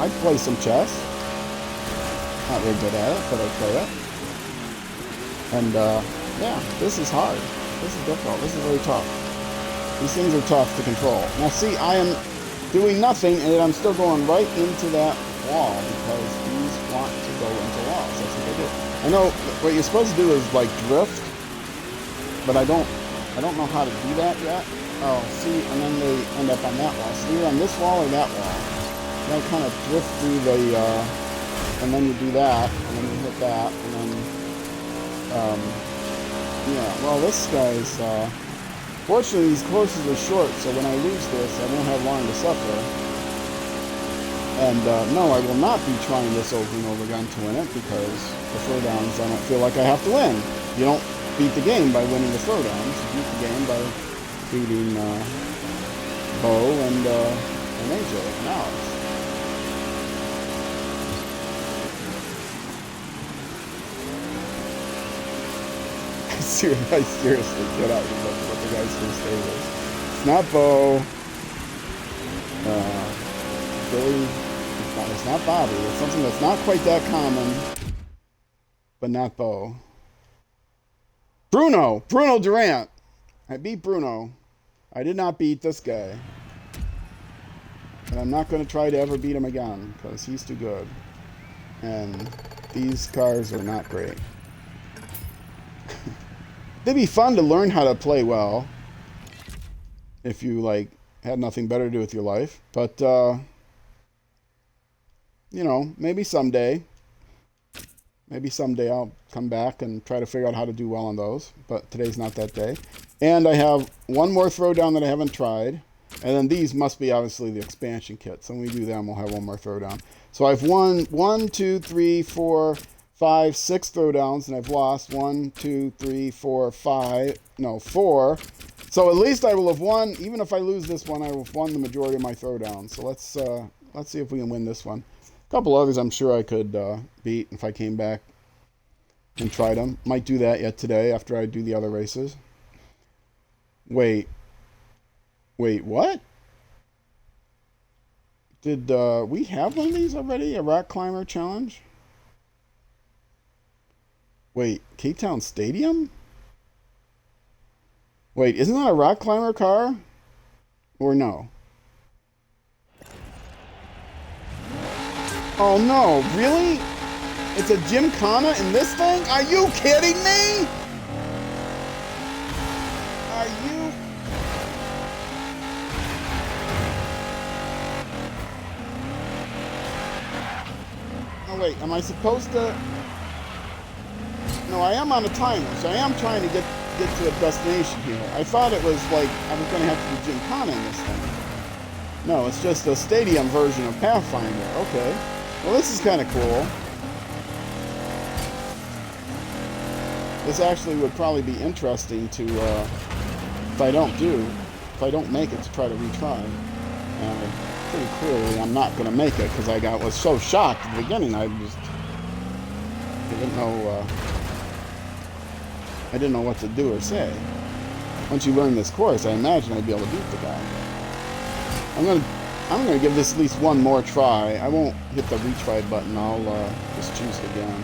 I play some chess. Not very good at it, but I play it. And, yeah, this is hard. This is difficult. This is really tough. These things are tough to control. Now, see, I am doing nothing, and I'm still going right into that wall because these want to go into walls. That's what they do. I know what you're supposed to do is, like, drift, but I don't know how to do that yet. Oh, see, and then they end up on that wall. So you're on this wall or that wall. You kind of drift through the, and then you do that, and then you hit that, and then, yeah, well, this guy's, fortunately, these courses are short, so when I lose this, I won't have long to suffer. And, no, I will not be trying this over and over again to win it, because the throwdowns, I don't feel like I have to win. You don't beat the game by winning the throwdowns. You beat the game by beating, Bo and AJ and Alex. I seriously get out what the guy's first name is. It's not Bo. Billy. It's not Bobby. It's something that's not quite that common, but not Bo. Bruno Durant. I beat Bruno. I did not beat this guy. And I'm not going to try to ever beat him again, because he's too good. And these cars are not great. It'd be fun to learn how to play well if you, like, had nothing better to do with your life. But, you know, maybe someday I'll come back and try to figure out how to do well on those. But today's not that day. And I have one more throwdown that I haven't tried. And then these must be obviously the expansion kits. When we do them, we'll have one more throwdown. So I've won 1, 2, 3, 4, 5, 6 throwdowns, and I've lost 1, 2, 3, 4, 5, no, 4. So at least I will have won. Even if I lose this one, I will have won the majority of my throwdowns. So let's see if we can win this one. A couple others I'm sure I could beat if I came back and tried them. Might do that yet today after I do the other races. Wait, what? Did we have one of these already? A rock climber challenge? Wait, Cape Town Stadium? Wait, isn't that a rock climber car? Or no? Oh no, really? It's a Gymkhana in this thing? Are you kidding me? Are you? Oh wait, am I supposed to? No, I am on a timer, so I am trying to get to a destination here. I thought it was like I was going to have to do Gymkhana in this thing. No, it's just a stadium version of Pathfinder. Okay. Well, this is kind of cool. This actually would probably be interesting to, if I don't make it, to try to retry. And pretty clearly I'm not going to make it because was so shocked at the beginning. I didn't know what to do or say. Once you learn this course, I imagine I'd be able to beat the guy. I'm gonna give this at least one more try. I won't hit the retry button. I'll just choose it again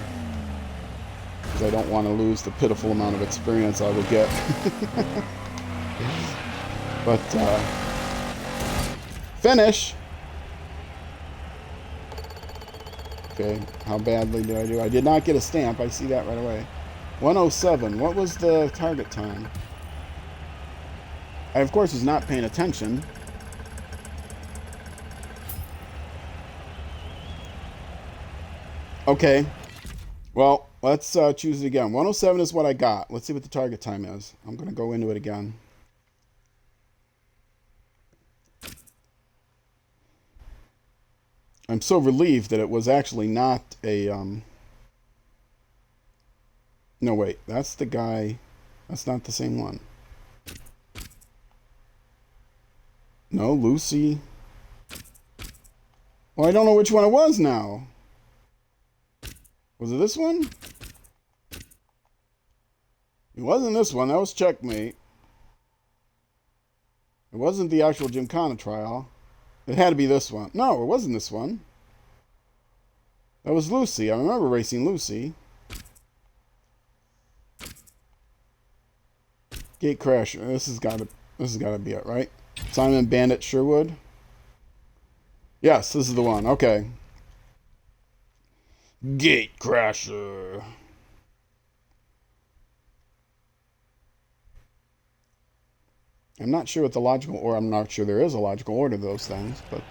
because I don't want to lose the pitiful amount of experience I would get. But finish. Okay, how badly did I do? I did not get a stamp. I see that right away. 107. What was the target time? I, of course, was not paying attention. Okay. Well, let's choose it again. 107 is what I got. Let's see what the target time is. I'm going to go into it again. I'm so relieved that it was actually not a... No, wait. That's the guy... That's not the same one. No, Lucy. Well, I don't know which one it was now. Was it this one? It wasn't this one. That was Checkmate. It wasn't the actual Gymkhana trial. It had to be this one. No, it wasn't this one. That was Lucy. I remember racing Lucy. Gate Crasher. This has got to be it, right? Simon Bandit Sherwood. Yes, this is the one. Okay. Gate Crasher. I'm not sure what the logical, or I'm not sure there is a logical order to those things, but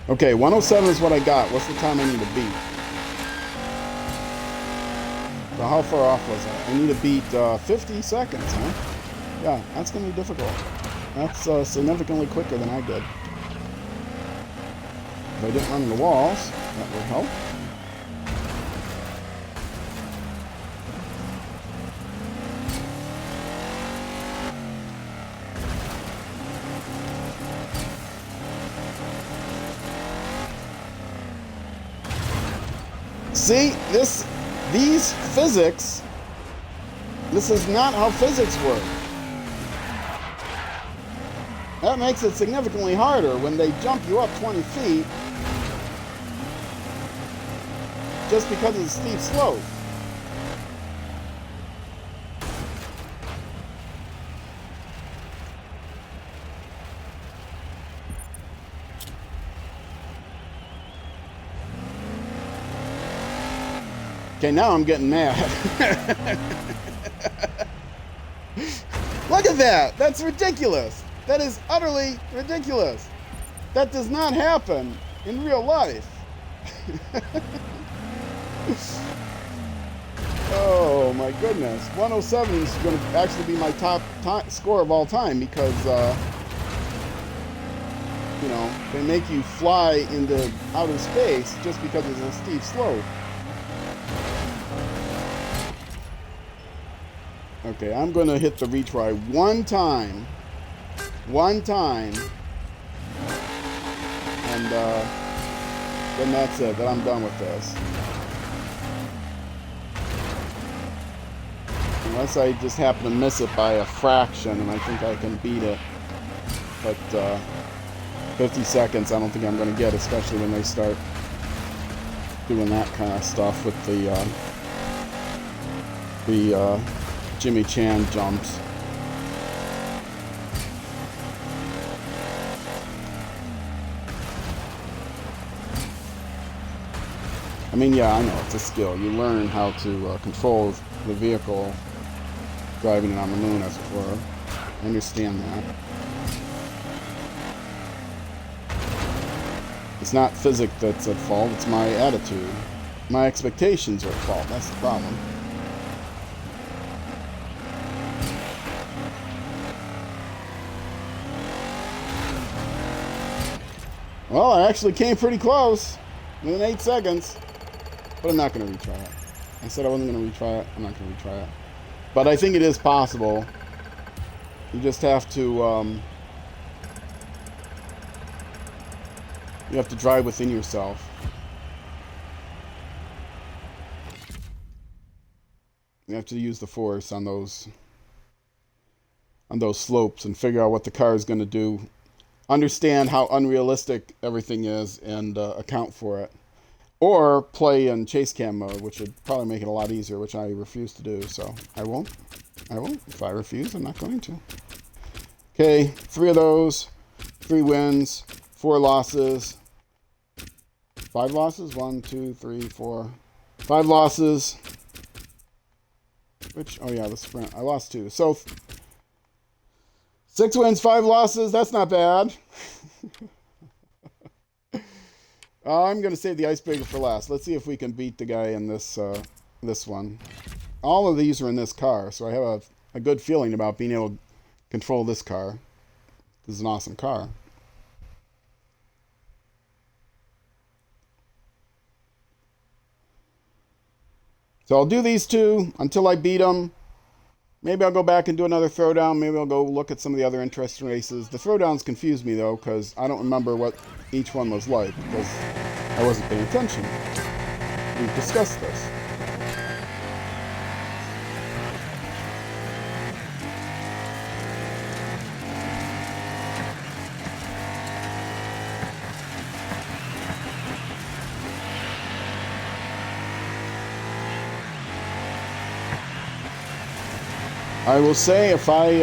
okay, 107 is what I got. What's the time I need to beat? So how far off was I? I need to beat 50 seconds, huh? Yeah, that's going to be difficult. That's significantly quicker than I did. If I didn't run into walls, that would help. See, these physics, this is not how physics work. That makes it significantly harder when they jump you up 20 feet just because of the steep slope. Okay, now I'm getting mad. Look at that! That's ridiculous! That is utterly ridiculous! That does not happen in real life. Oh my goodness. 107 is going to actually be my top score of all time because, you know, they make you fly into outer space just because it's a steep slope. Okay, I'm going to hit the retry one time. One time. And then that's it. Then I'm done with this. Unless I just happen to miss it by a fraction and I think I can beat it. But 50 seconds I don't think I'm going to get, especially when they start doing that kind of stuff with the Jimmy Chan jumps. I mean, yeah, I know, it's a skill. You learn how to control the vehicle driving it on the moon, as it were. I understand that. It's not physics that's at fault, it's my attitude. My expectations are at fault, that's the problem. Well, I actually came pretty close, within 8 seconds, but I'm not going to retry it. I said I wasn't going to retry it, I'm not going to retry it. But I think it is possible. You just have to You have to drive within yourself. You have to use the force on those slopes and figure out what the car is going to do. Understand how unrealistic everything is and account for it. Or play in chase cam mode, which would probably make it a lot easier, which I refuse to do. So I won't. If I refuse, I'm not going to. Okay, 3 of those. 3 wins. 4 losses. 5 losses? 1, 2, 3, 4. 5 losses. Which, oh yeah, the sprint. I lost 2. So 6 wins, 5 losses. That's not bad. I'm going to save the icebreaker for last. Let's see if we can beat the guy in this this one. All of these are in this car, so I have a good feeling about being able to control this car. This is an awesome car. So I'll do these 2 until I beat them. Maybe I'll go back and do another throwdown. Maybe I'll go look at some of the other interesting races. The throwdowns confuse me, though, because I don't remember what each one was like, because I wasn't paying attention. We've discussed this. I will say, if I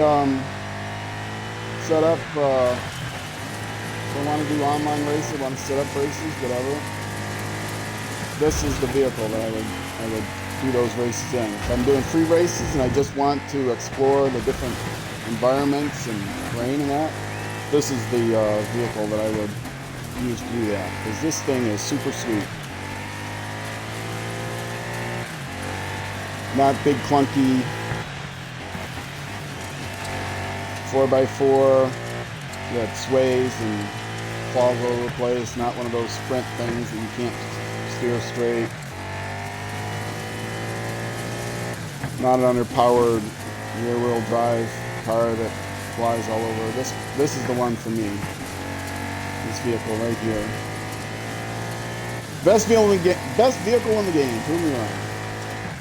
set up, if I want to do online races, want to set up races, whatever, this is the vehicle that I would do those races in. If I'm doing free races and I just want to explore the different environments and terrain and that, this is the vehicle that I would use to do that, because this thing is super sweet. Not big clunky 4x4 that sways and falls all over the place. Not one of those sprint things that you can't steer straight. Not an underpowered rear-wheel drive car that flies all over. This is the one for me. This vehicle right here. Best vehicle in the game. Prove me wrong.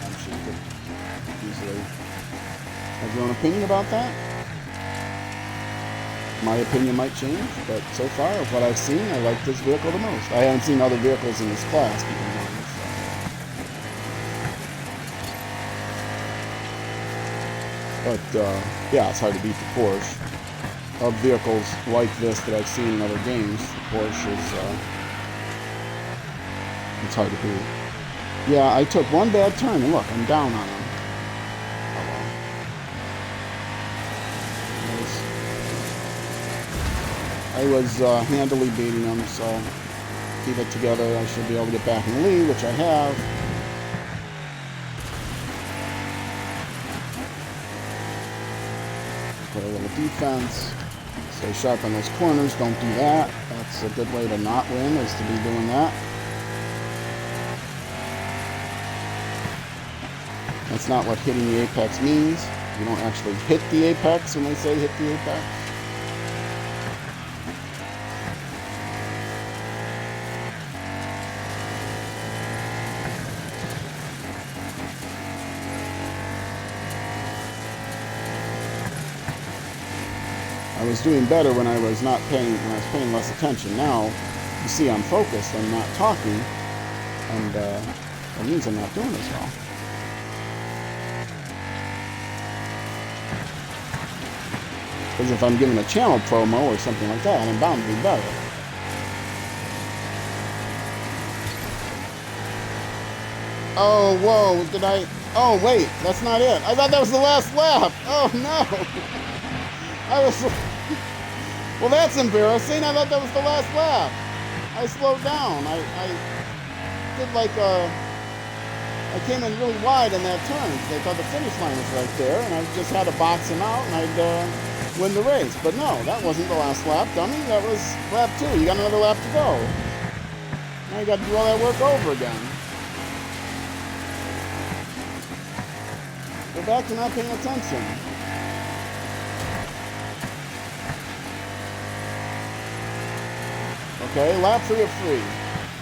I'm sure you could easily have your own opinion about that. My opinion might change, but so far, of what I've seen, I like this vehicle the most. I haven't seen other vehicles in this class, keep in mind. But, yeah, it's hard to beat the Porsche. Of vehicles like this that I've seen in other games, the Porsche is, it's hard to beat. Yeah, I took one bad turn, and look, I'm down on him. I was handily beating them, so keep it together. I should be able to get back in the lead, which I have. Put a little defense. Stay sharp on those corners. Don't do that. That's a good way to not win, is to be doing that. That's not what hitting the apex means. You don't actually hit the apex when they say hit the apex. I was doing better when I was paying less attention. Now, you see I'm focused, I'm not talking, and that means I'm not doing as well. Because if I'm giving a channel promo or something like that, I'm bound to be better. Oh, whoa, did I... Oh, wait, that's not it. I thought that was the last lap. Oh, no. I was... Well, that's embarrassing. I thought that was the last lap. I slowed down. I did like a... I came in really wide in that turn because I thought the finish line was right there, and I just had to box him out, and I'd win the race. But no, that wasn't the last lap, dummy. That was lap 2. You got another lap to go. Now you got to do all that work over again. Go back to not paying attention. Okay, lap 3 of 3.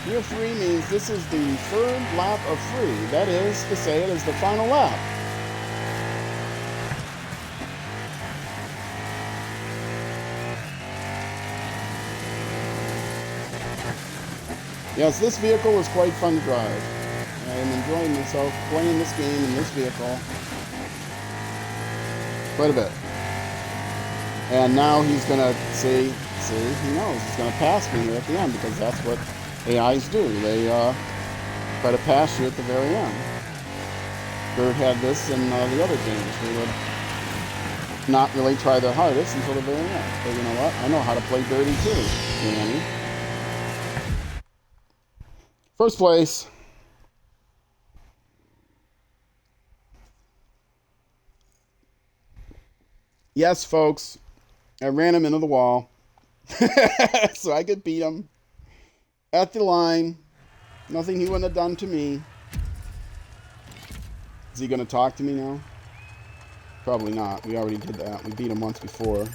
3 of 3 means this is the third lap of 3. That is to say it is the final lap. Yes, this vehicle is quite fun to drive. I am enjoying myself playing this game in this vehicle quite a bit. And now he's gonna see, he knows he's gonna pass me here at the end because that's what AIs do. They try to pass you at the very end. DiRT had this in the other games. They would not really try their hardest until the very end. But you know what? I know how to play dirty too, Danny. First place. Yes, folks. I ran him into the wall. So I could beat him. At the line. Nothing he wouldn't have done to me. Is he going to talk to me now? Probably not. We already did that. We beat him once before.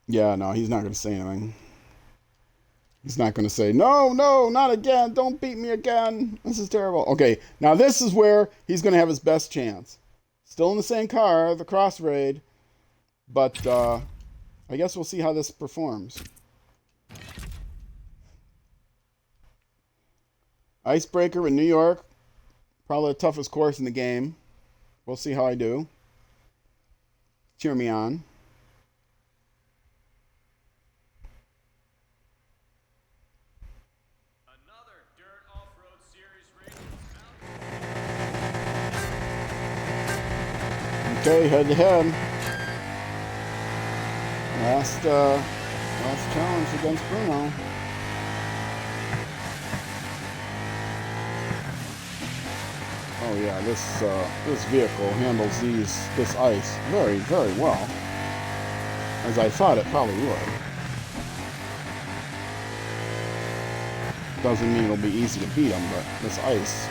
Yeah, no, he's not going to say anything. He's not going to say, no, not again. Don't beat me again. This is terrible. Okay, now this is where he's going to have his best chance. Still in the same car, the Cross Raid. But I guess we'll see how this performs. Icebreaker in New York. Probably the toughest course in the game. We'll see how I do. Cheer me on. Okay, head to head. Last challenge against Bruno. Oh yeah, this vehicle handles this ice very, very well. As I thought it probably would. Doesn't mean it'll be easy to beat him, but this ice.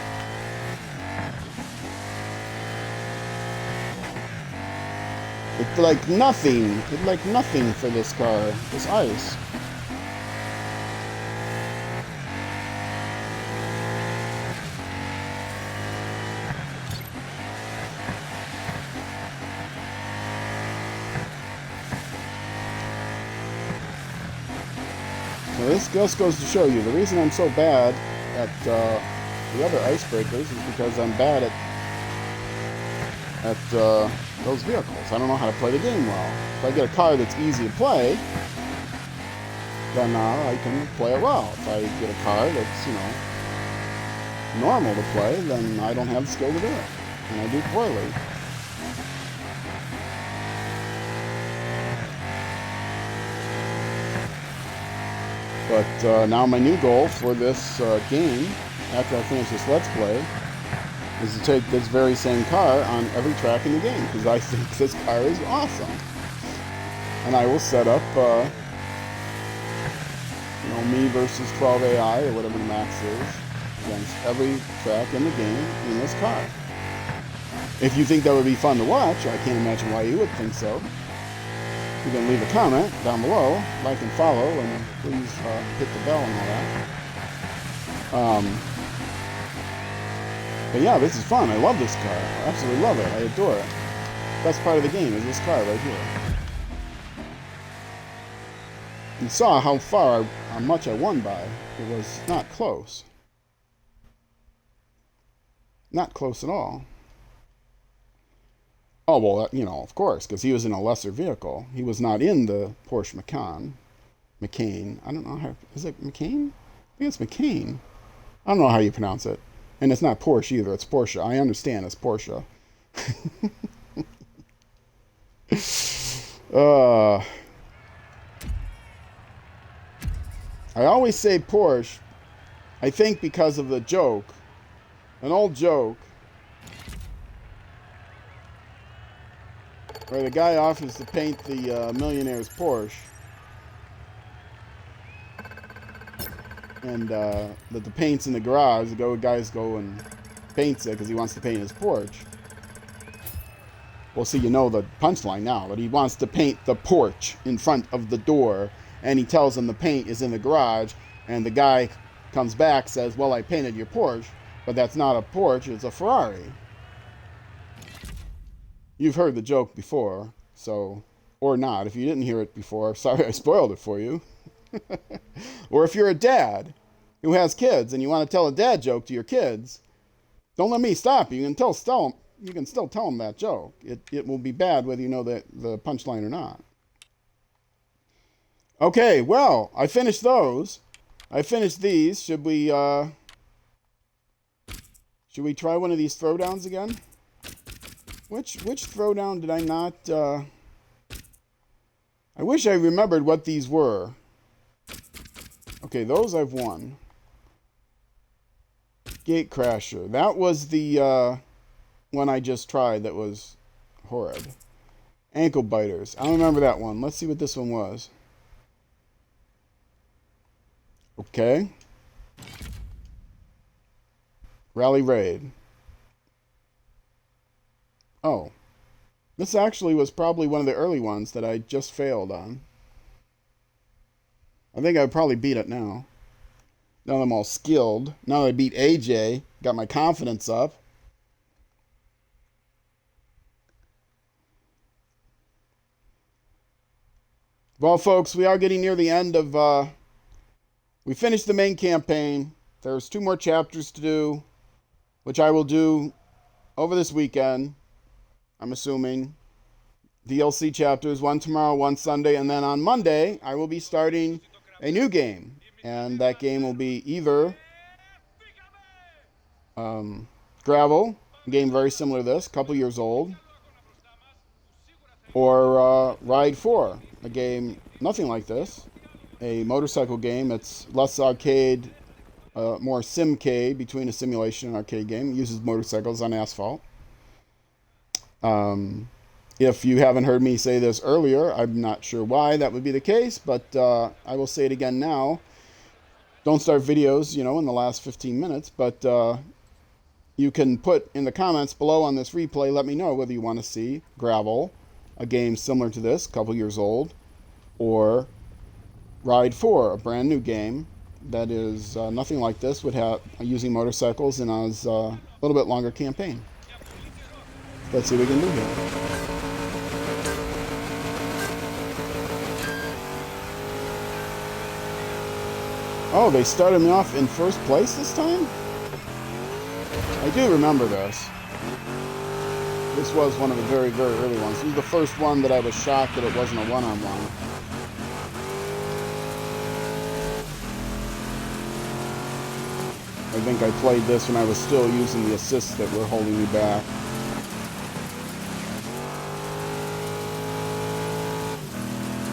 It's like nothing. It's like nothing for this car. This ice. So this just goes to show you the reason I'm so bad at the other icebreakers is because I'm bad at those vehicles. I don't know how to play the game well. If I get a car that's easy to play, then I can play it well. If I get a car that's, you know, normal to play, then I don't have the skill to do it. And I do poorly. But now my new goal for this game, after I finish this Let's Play, is to take this very same car on every track in the game, because I think this car is awesome. And I will set up, you know, me versus 12 AI, or whatever the max is, against every track in the game in this car. If you think that would be fun to watch, I can't imagine why you would think so. You can leave a comment down below, like and follow, and please hit the bell and all that. But yeah, this is fun. I love this car. I absolutely love it. I adore it. Best part of the game is this car right here. You saw how much I won by. It was not close. Not close at all. Oh, well, you know, of course, because he was in a lesser vehicle. He was not in the Porsche Macan. McCain. I don't know how... Is it McCain? I think it's McCain. I don't know how you pronounce it. And it's not Porsche either. It's Porsche. I understand it's Porsche. I always say Porsche, I think because of the joke. An old joke. Where the guy offers to paint the millionaire's Porsche. And the paint's in the garage. The guys go and paints it because he wants to paint his Porsche. Well, see, you know the punchline now, but he wants to paint the porch in front of the door, and he tells him the paint is in the garage, and the guy comes back, says, well, I painted your porch, but that's not a porch, it's a Ferrari. You've heard the joke before, so, or not. If you didn't hear it before, sorry I spoiled it for you. Or if you're a dad who has kids and you want to tell a dad joke to your kids, don't let me stop you. You can still tell them that joke. It will be bad whether you know the punchline or not. Okay, well, I finished those. I finished these. Should we try one of these throwdowns again? Which throwdown did I not... I wish I remembered what these were. Okay, those I've won. Gate Crasher. That was the one I just tried that was horrid. Ankle Biters. I don't remember that one. Let's see what this one was. Okay. Rally Raid. Oh. This actually was probably one of the early ones that I just failed on. I think I'd probably beat it now. Now that I'm all skilled. Now that I beat AJ, got my confidence up. Well, folks, we are getting near the end of... we finished the main campaign. There's 2 more chapters to do, which I will do over this weekend. I'm assuming. DLC chapters, 1 tomorrow, 1 Sunday, and then on Monday, I will be starting a new game. And that game will be either Gravel, a game very similar to this, a couple years old, or Ride 4, a game nothing like this, a motorcycle game. It's less arcade, more simcade, between a simulation and arcade game. It uses motorcycles on asphalt. If you haven't heard me say this earlier, I'm not sure why that would be the case, but I will say it again now. Don't start videos, in the last 15 minutes, but you can put in the comments below on this replay, let me know whether you want to see Gravel, a game similar to this, a couple years old, or Ride 4, a brand new game that is nothing like this, would have using motorcycles and has a little bit longer campaign. Let's see what we can do here. Oh, they started me off in first place this time? I do remember this. This was one of the very, very early ones. This was the first one that I was shocked that it wasn't a one-on-one. I think I played this when I was still using the assists that were holding me back.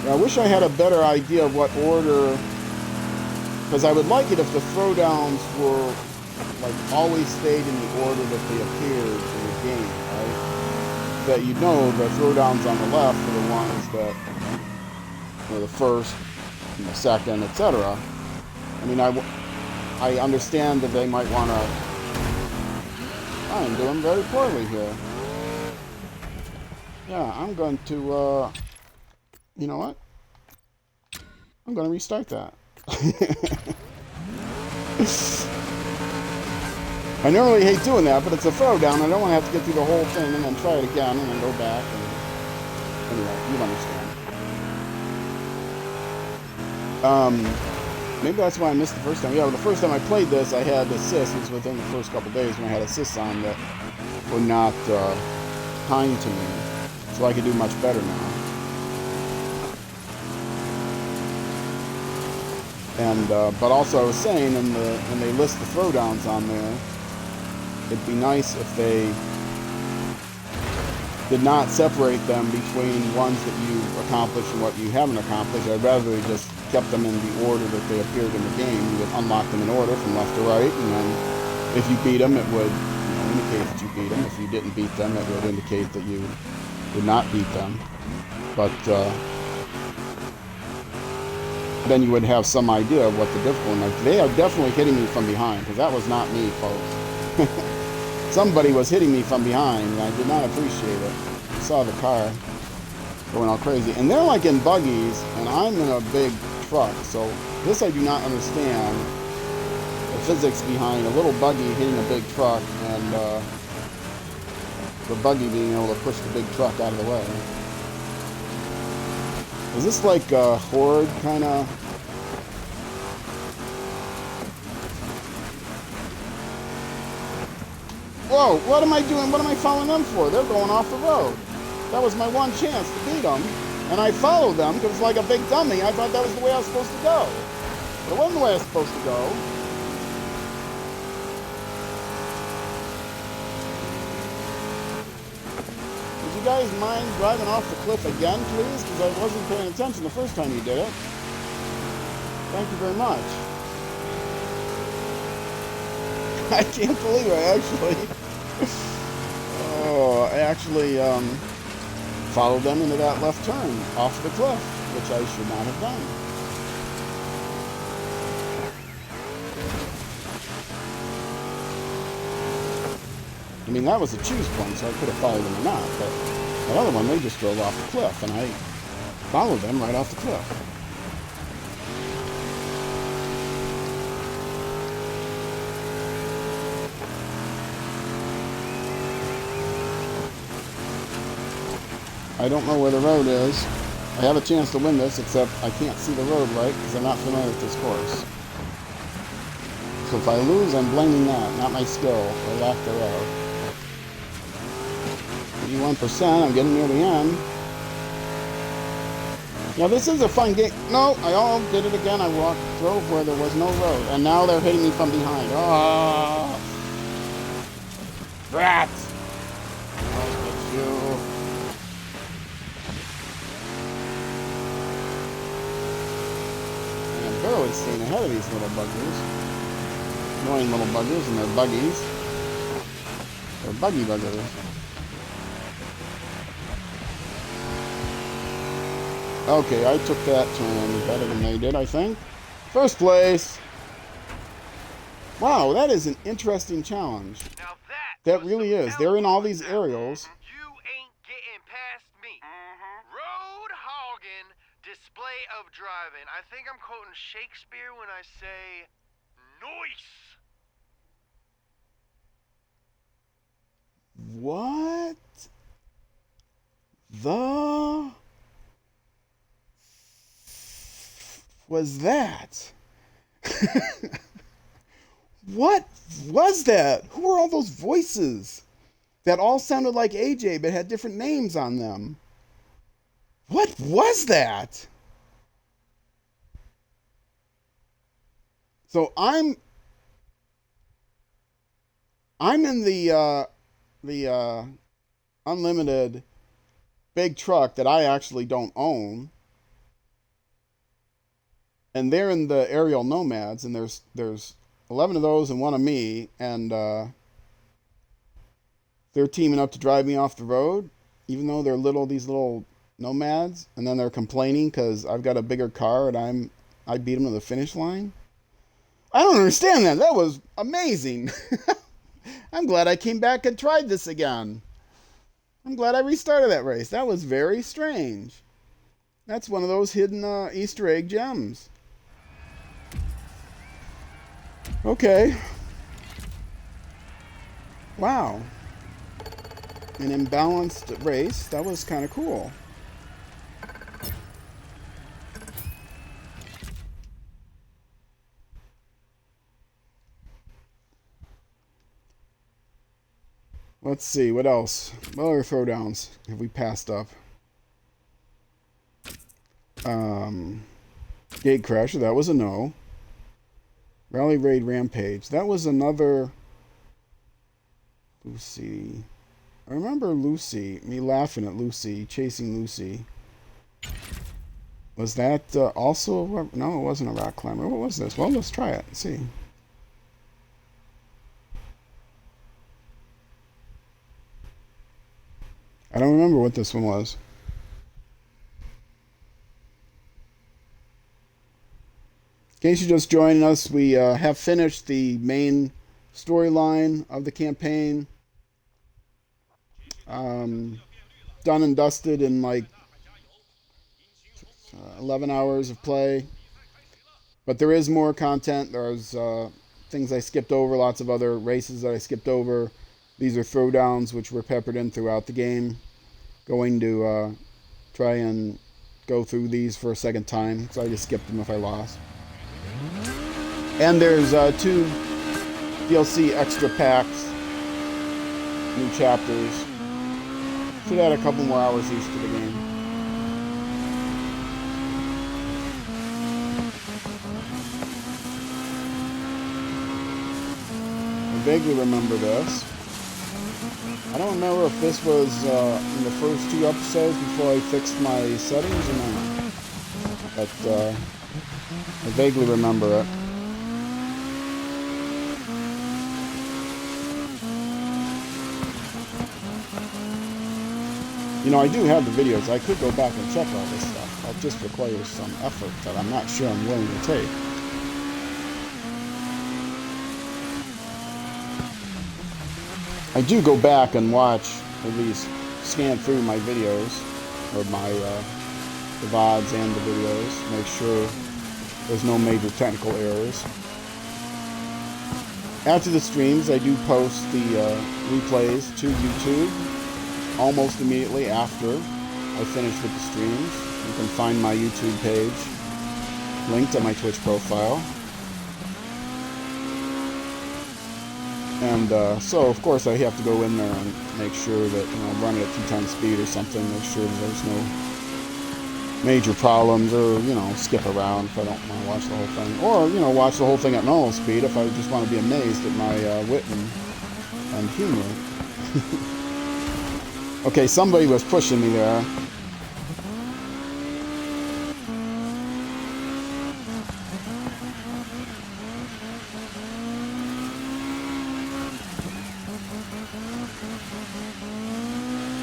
Yeah, I wish I had a better idea of what order... Because I would like it if the throwdowns were, always stayed in the order that they appeared in the game, right? That you know the throwdowns on the left are the ones that were the first, and the second, etc. I mean, I understand that they might want to... I'm doing very poorly here. Yeah, I'm going to, you know what? I'm going to restart that. I normally hate doing that, but it's a throwdown. I don't want to have to get through the whole thing and then try it again and then go back. And anyway, you understand. Maybe that's why I missed the first time. Yeah, well, the first time I played this, I had assists. It was within the first couple days when I had assists on that were not kind to me, so I could do much better now. And but also I was saying, when they list the throwdowns on there, it'd be nice if they did not separate them between ones that you've accomplished and what you haven't accomplished. I'd rather they just kept them in the order that they appeared in the game. You would unlock them in order from left to right, and then if you beat them, it would indicate that you beat them. If you didn't beat them, it would indicate that you did not beat them. But then you would have some idea of what the difficulty was. They are definitely hitting me from behind, because that was not me, folks. Somebody was hitting me from behind, and I did not appreciate it. saw the car going all crazy. And they're like in buggies, and I'm in a big truck. So this I do not understand. The physics behind a little buggy hitting a big truck and the buggy being able to push the big truck out of the way. Is this like a horde kind of? Whoa, what am I doing? What am I following them for? They're going off the road. That was my one chance to beat them. And I followed them because like a big dummy, I thought that was the way I was supposed to go. But it wasn't the way I was supposed to go. Would you guys mind driving off the cliff again, please? Because I wasn't paying attention the first time you did it. Thank you very much. I can't believe I actually followed them into that left turn off the cliff, which I should not have done. I mean, that was a choose point, so I could have followed them or not, but that other one, they just drove off the cliff, and I followed them right off the cliff. I don't know where the road is. I have a chance to win this, except I can't see the road right because I'm not familiar with this course. So if I lose, I'm blaming that, not my skill or lack thereof. 81%, I'm getting near the end. Now this is a fun game. No, I all did it again. I drove where there was no road, and now they're hitting me from behind. Oh, rats! I'll get you. Barely staying ahead of these little buggers. Annoying little buggers and their buggies. They're buggy buggers. Okay, I took that turn better than they did, I think. First place! Wow, that is an interesting challenge. Now That really is. They're in all these aerials. You ain't getting past me. Road hogging, display of driving. I think I'm quoting Shakespeare when I say, "Nice." What the was that? What was that? Who were all those voices that all sounded like AJ but had different names on them? What was that? So I'm in the unlimited big truck that I actually don't own, and they're in the aerial nomads, and there's 11 of those and one of me, and they're teaming up to drive me off the road, even though they're these little nomads, and then they're complaining because I've got a bigger car and I beat them to the finish line. I don't understand that. That was amazing. I'm glad I came back and tried this again. I'm glad I restarted that race. That was very strange. That's one of those hidden Easter egg gems. Okay. Wow. An imbalanced race. That was kind of cool. Let's see, what else? What other throwdowns have we passed up? Gate Crasher, that was a no. Rally Raid Rampage, that was another... Lucy. I remember Lucy, me laughing at Lucy, chasing Lucy. Was that also... No, it wasn't a rock climber. What was this? Well, let's try it and see. I don't remember what this one was. In case you're just joining us, we have finished the main storyline of the campaign. done and dusted in like 11 hours of play. But there is more content. There's things I skipped over, lots of other races that I skipped over. These are throwdowns, which were peppered in throughout the game. Going to try and go through these for a second time, so I just skipped them if I lost. And there's 2 DLC extra packs, new chapters. Should add a couple more hours each to the game. I vaguely remember this. I don't remember if this was in the first 2 episodes before I fixed my settings or not. But I vaguely remember it. You know, I do have the videos. I could go back and check all this stuff. That just requires some effort that I'm not sure I'm willing to take. I do go back and watch, at least scan through my videos, or my the VODs and the videos, make sure there's no major technical errors. After the streams, I do post the replays to YouTube almost immediately after I finish with the streams. You can find my YouTube page linked on my Twitch profile. And so, of course, I have to go in there and make sure that, you know, run it at 2 times speed or something, make sure that there's no major problems, or, you know, skip around if I don't want to watch the whole thing. Or, you know, watch the whole thing at normal speed if I just want to be amazed at my wit and humor. Okay, somebody was pushing me there.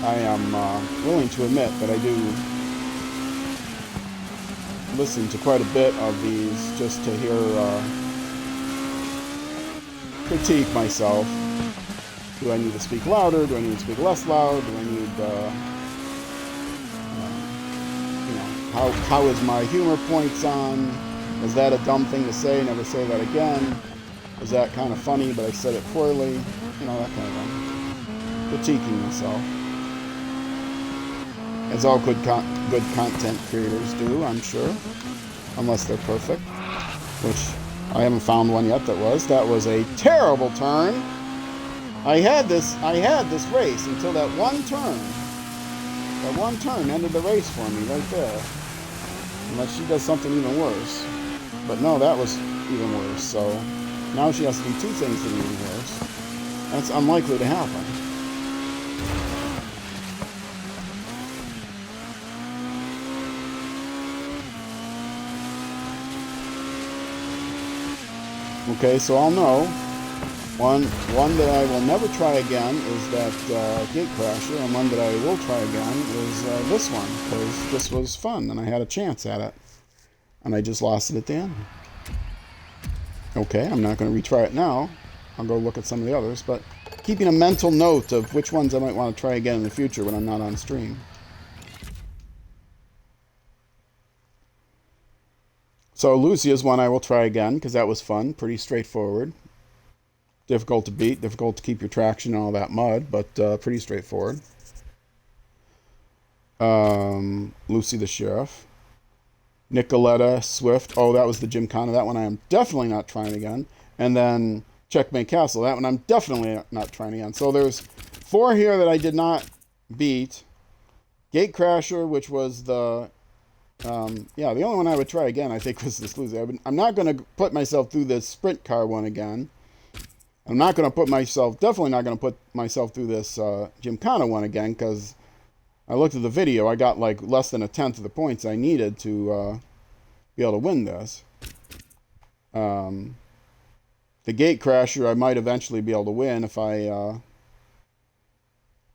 I am willing to admit that I do listen to quite a bit of these just to hear critique myself. Do I need to speak louder? Do I need to speak less loud? Do I need, you know, how is my humor points on? Was that a dumb thing to say? Never say that again. Was that kind of funny, but I said it poorly? You know, that kind of thing. Critiquing myself. As all good content creators do, I'm sure. Unless they're perfect. Which I haven't found one yet that was. That was a terrible turn. I had this race until that one turn. That one turn ended the race for me right there. Unless she does something even worse. But no, that was even worse. So now she has to do 2 things that are even worse. That's unlikely to happen. Okay, so I'll know. One that I will never try again is that Gate Crasher, and one that I will try again is this one, because this was fun, and I had a chance at it. And I just lost it at the end. Okay, I'm not going to retry it now. I'll go look at some of the others, but keeping a mental note of which ones I might want to try again in the future when I'm not on stream. So Lucia's one I will try again, because that was fun, pretty straightforward. Difficult to beat, difficult to keep your traction and all that mud, but pretty straightforward. Lucy the Sheriff. Nicoletta Swift. Oh, that was the Gymkhana. That one I am definitely not trying again. And then Checkmate Castle. That one I'm definitely not trying again. So there's 4 here that I did not beat. Gate Crasher, which was the... yeah, the only one I would try again, I think, was this Lucy. I'm not going to put myself through this sprint car one again. I'm not going to put myself, definitely not going to put myself through this Gymkhana one again, because I looked at the video, I got like less than 1/10 of the points I needed to be able to win this. The Gate Crasher I might eventually be able to win if I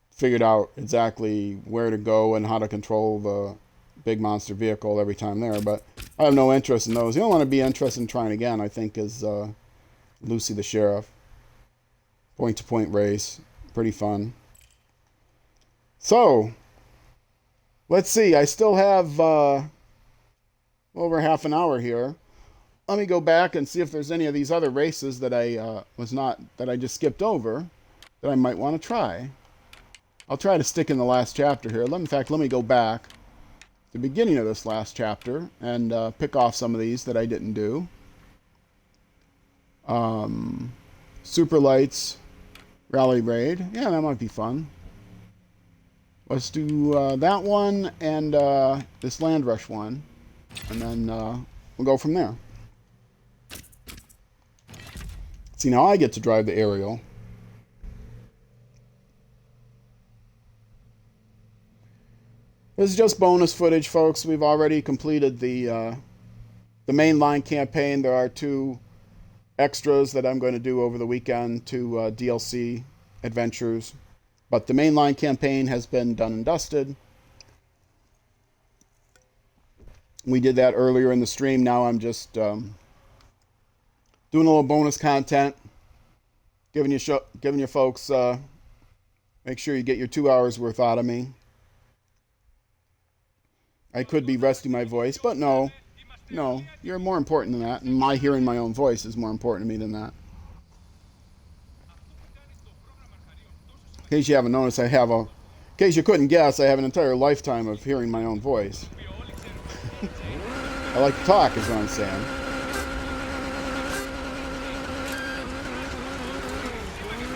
figured out exactly where to go and how to control the big monster vehicle every time there, but I have no interest in those. The only one I'd be interested in trying again, I think, is Lucy the Sheriff. Point-to-point race. Pretty fun. So, Let's see. I still have over half an hour here. Let me go back and see if there's any of these other races that I just skipped over that I might want to try. I'll try to stick in the last chapter here. In fact, let me go back to the beginning of this last chapter and pick off some of these that I didn't do. Super Lights Rally Raid. Yeah, that might be fun. Let's do that one and this Land Rush one. And then we'll go from there. See, now I get to drive the aerial. This is just bonus footage, folks. We've already completed the mainline campaign. There are 2 extras that I'm going to do over the weekend, 2 DLC adventures. But the mainline campaign has been done and dusted. We did that earlier in the stream. Now I'm just doing a little bonus content, giving you folks, make sure you get your 2 hours worth out of me. I could be resting my voice, but no, you're more important than that. And my hearing my own voice is more important to me than that. In case you haven't noticed, in case you couldn't guess, I have an entire lifetime of hearing my own voice. I like to talk, is what I'm saying.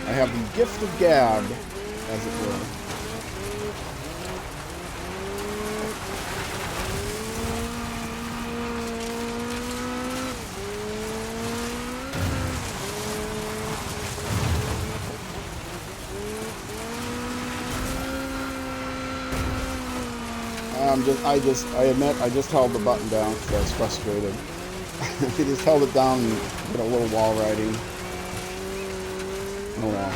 I have the gift of gab, as it were. I admit, I just held the button down because I was frustrated. I just held it down and did a little wall riding. Oh well.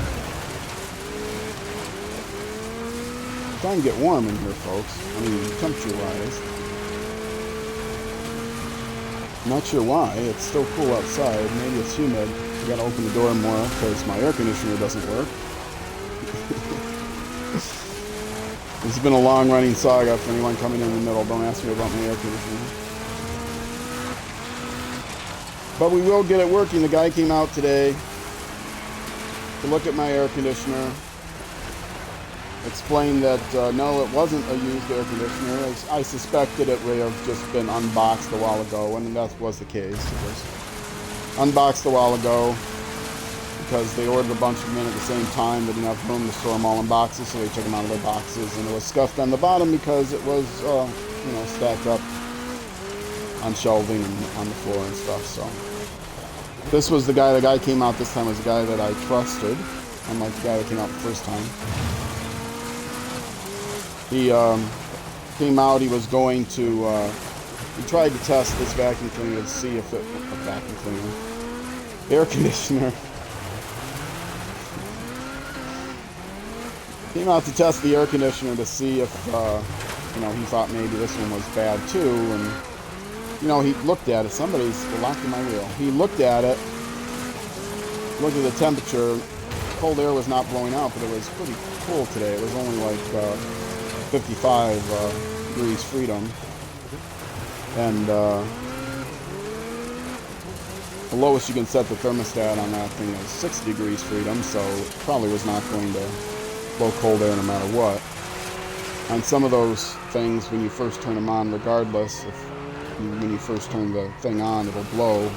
It's trying to get warm in here, folks. I mean, temperature-wise. I'm not sure why. It's still cool outside. Maybe it's humid. I gotta open the door more because my air conditioner doesn't work. It's been a long-running saga for anyone coming in the middle. Don't ask me about my air conditioner. But we will get it working. The guy came out today to look at my air conditioner. Explained that, no, it wasn't a used air conditioner. I suspected it may have just been unboxed a while ago, and that was the case. It was unboxed a while ago because they ordered a bunch of them in at the same time. They didn't have room to store them all in boxes, so they took them out of their boxes, and it was scuffed on the bottom because it was, stacked up on shelving and on the floor and stuff. So this was the guy came out this time was the guy that I trusted, unlike the guy that came out the first time. He came out, he was going to, he tried to test this vacuum cleaner to see if it, vacuum cleaner, air conditioner. Came out to test the air conditioner to see if, he thought maybe this one was bad too. And, he looked at it. Somebody's locked in my wheel. He looked at it, looked at the temperature. Cold air was not blowing out, but it was pretty cool today. It was only like 55 degrees freedom. And the lowest you can set the thermostat on that thing is 60 degrees freedom, so it probably was not going to blow cold air no matter what. On some of those things, when you first turn them on, regardless, when you first turn the thing on, it'll blow,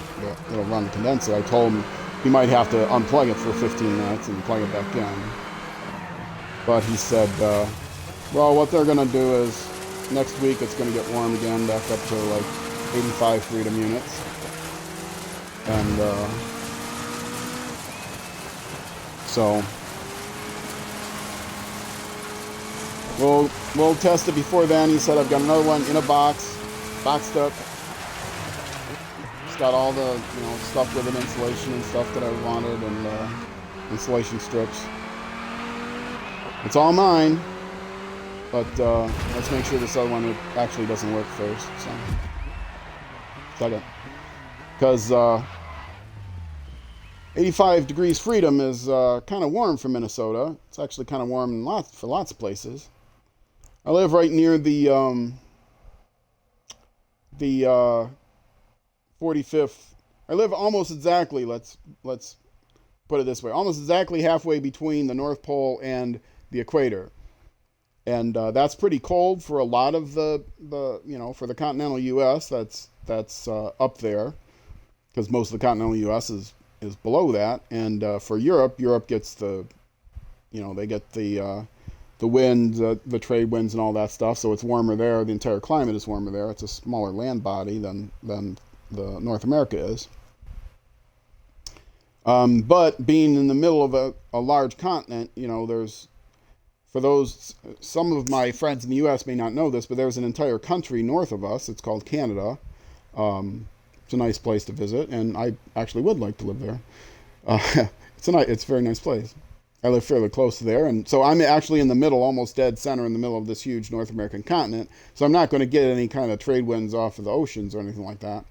it'll run the condenser. I told him you might have to unplug it for 15 minutes and plug it back in. But he said, well, what they're going to do is next week it's going to get warm again, back up to like 85 freedom units. And so we'll test it before then. He said I've got another one in a box, boxed up. It's got all the stuff with an insulation and stuff that I wanted, and insulation strips. It's all mine, but let's make sure this other one actually doesn't work first. So second, because 85 degrees freedom is kind of warm for Minnesota. It's actually kind of warm for lots of places. I live right near the 45th. I live almost exactly. Let's put it this way: almost exactly halfway between the North Pole and the equator, and that's pretty cold for a lot of the for the continental U.S. That's up there, because most of the continental U.S. is below that, and for Europe gets they get the winds, the trade winds, and all that stuff. So it's warmer there. The entire climate is warmer there. It's a smaller land body than the North America is. But being in the middle of a large continent, there's, for those, some of my friends in the U.S. may not know this, but there's an entire country north of us. It's called Canada. It's a nice place to visit, and I actually would like to live there. It's a very nice place. I live fairly close to there, and so I'm actually in the middle, almost dead center in the middle of this huge North American continent. So I'm not going to get any kind of trade winds off of the oceans or anything like that.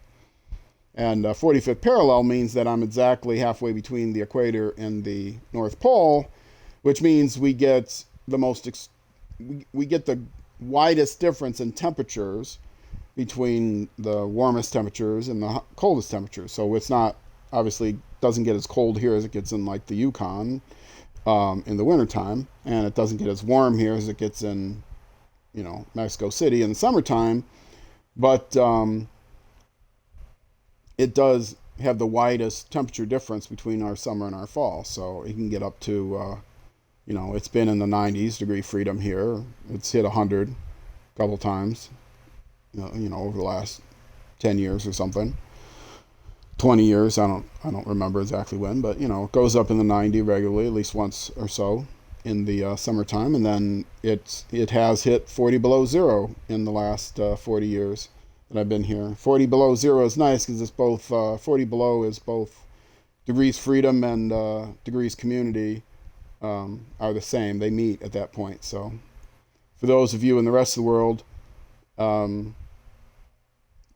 And 45th parallel means that I'm exactly halfway between the equator and the North Pole, which means we get we get the widest difference in temperatures between the warmest temperatures and the coldest temperatures. So it's not, obviously doesn't get as cold here as it gets in like the Yukon in the wintertime, and it doesn't get as warm here as it gets in Mexico City in the summertime, but it does have the widest temperature difference between our summer and our fall. So it can get up to it's been in the 90s degree freedom here. It's hit 100 a couple times over the last 10 years or something, 20 years. I don't remember exactly when, but it goes up in the 90 regularly, at least once or so in the summertime, and then it has hit 40 below zero in the last 40 years that I've been here. 40 below zero is nice because it's both 40 below is both degrees freedom and degrees community are the same. They meet at that point. So for those of you in the rest of the world,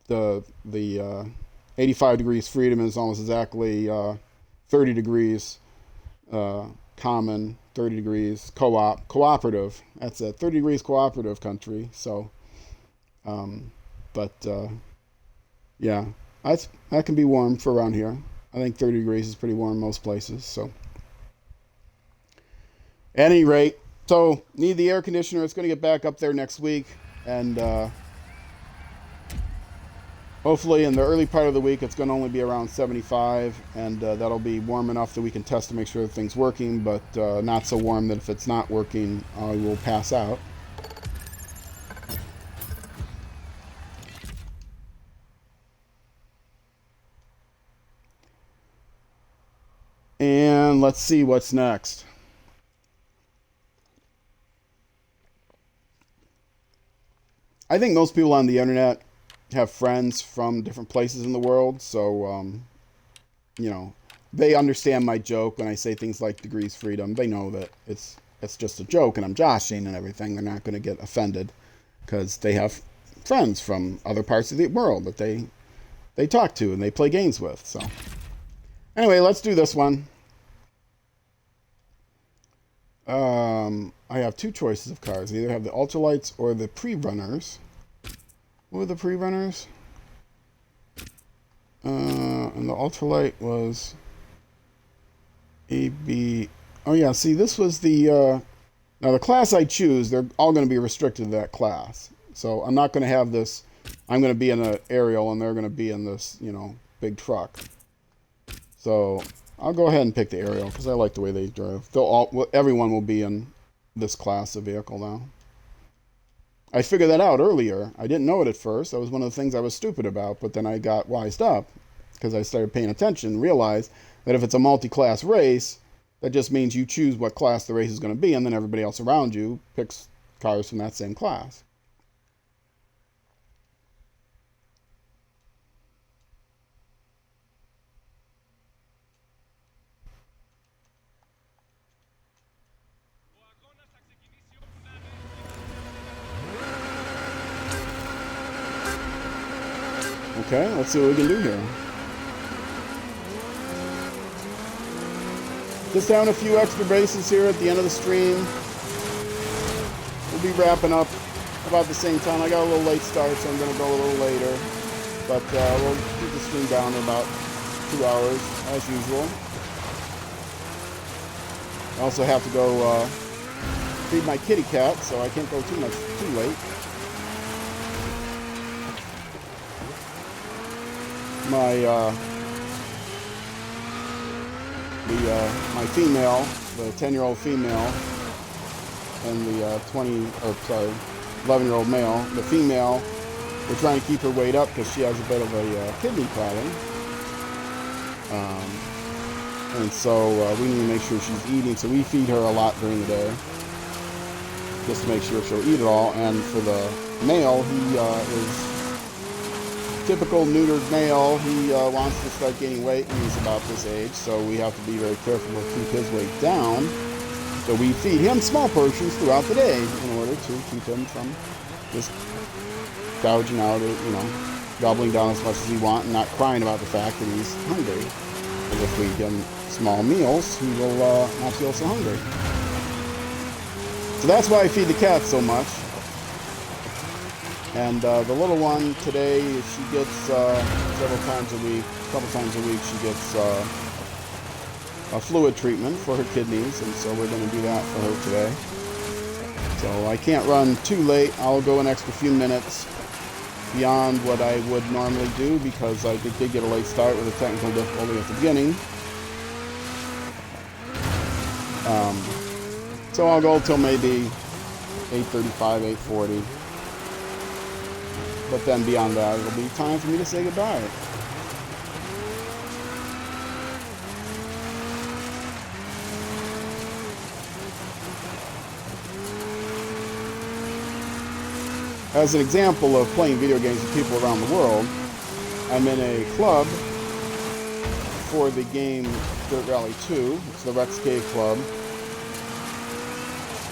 the 85 degrees freedom is almost exactly 30 degrees common, 30 degrees cooperative. That's a 30 degrees cooperative country. So yeah, that can be warm for around here. I think 30 degrees is pretty warm most places. So at any rate, so need the air conditioner. It's going to get back up there next week, and hopefully in the early part of the week it's going to only be around 75, and that'll be warm enough that we can test to make sure the thing's working, but not so warm that if it's not working I will pass out. And let's see what's next. I think most people on the internet have friends from different places in the world, so they understand my joke when I say things like degrees freedom. They know that it's just a joke and I'm joshing and everything. They're not going to get offended because they have friends from other parts of the world that they talk to and they play games with. So anyway, let's do this one. I have two choices of cars. I either have the ultralights or the pre-runners. What were the pre-runners? And the ultralight was AB. Oh yeah, see, this was the now the class I choose, they're all going to be restricted to that class. So I'm not going to have this. I'm going to be in an aerial and they're going to be in this, big truck. So I'll go ahead and pick the aerial because I like the way they drive. Everyone will be in this class of vehicle now. I figured that out earlier. I didn't know it at first. That was one of the things I was stupid about, but then I got wised up because I started paying attention and realized that if it's a multi-class race, that just means you choose what class the race is going to be, and then everybody else around you picks cars from that same class. Okay, let's see what we can do here. Just down a few extra bases here at the end of the stream. We'll be wrapping up about the same time. I got a little late start, so I'm going to go a little later. But we'll keep the stream down to about 2 hours, as usual. I also have to go feed my kitty cat, so I can't go too late. My female, the 10-year-old female, and the 11-year-old male. The female, we're trying to keep her weight up because she has a bit of a kidney problem. And so we need to make sure she's eating. So we feed her a lot during the day, just to make sure she'll eat it all. And for the male, he is typical neutered male. He wants to start gaining weight when he's about this age, so we have to be very careful to keep his weight down. So we feed him small portions throughout the day in order to keep him from just gouging out, or, gobbling down as much as he wants and not crying about the fact that he's hungry. Because if we give him small meals, he will not feel so hungry. So that's why I feed the cat so much. And the little one today, she gets a couple times a week, she gets a fluid treatment for her kidneys, and so we're going to do that for her today. So I can't run too late. I'll go an extra few minutes beyond what I would normally do because I did get a late start with a technical difficulty at the beginning. So I'll go till maybe 8:35, 8:40. But then beyond that, it'll be time for me to say goodbye. As an example of playing video games with people around the world, I'm in a club for the game Dirt Rally 2. It's the Rex Cave Club.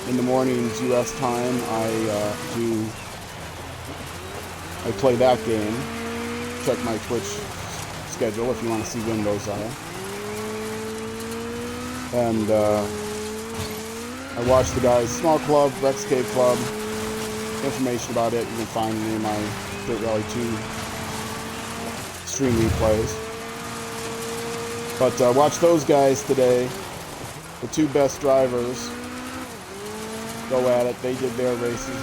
In the mornings, U.S. time, I play that game. Check my Twitch schedule if you want to see when those are. And I watch the guys' small club, Rex Cave Club. Information about it you can find in my Dirt Rally 2 stream replays. But watch those guys today. The two best drivers go at it. They did their races.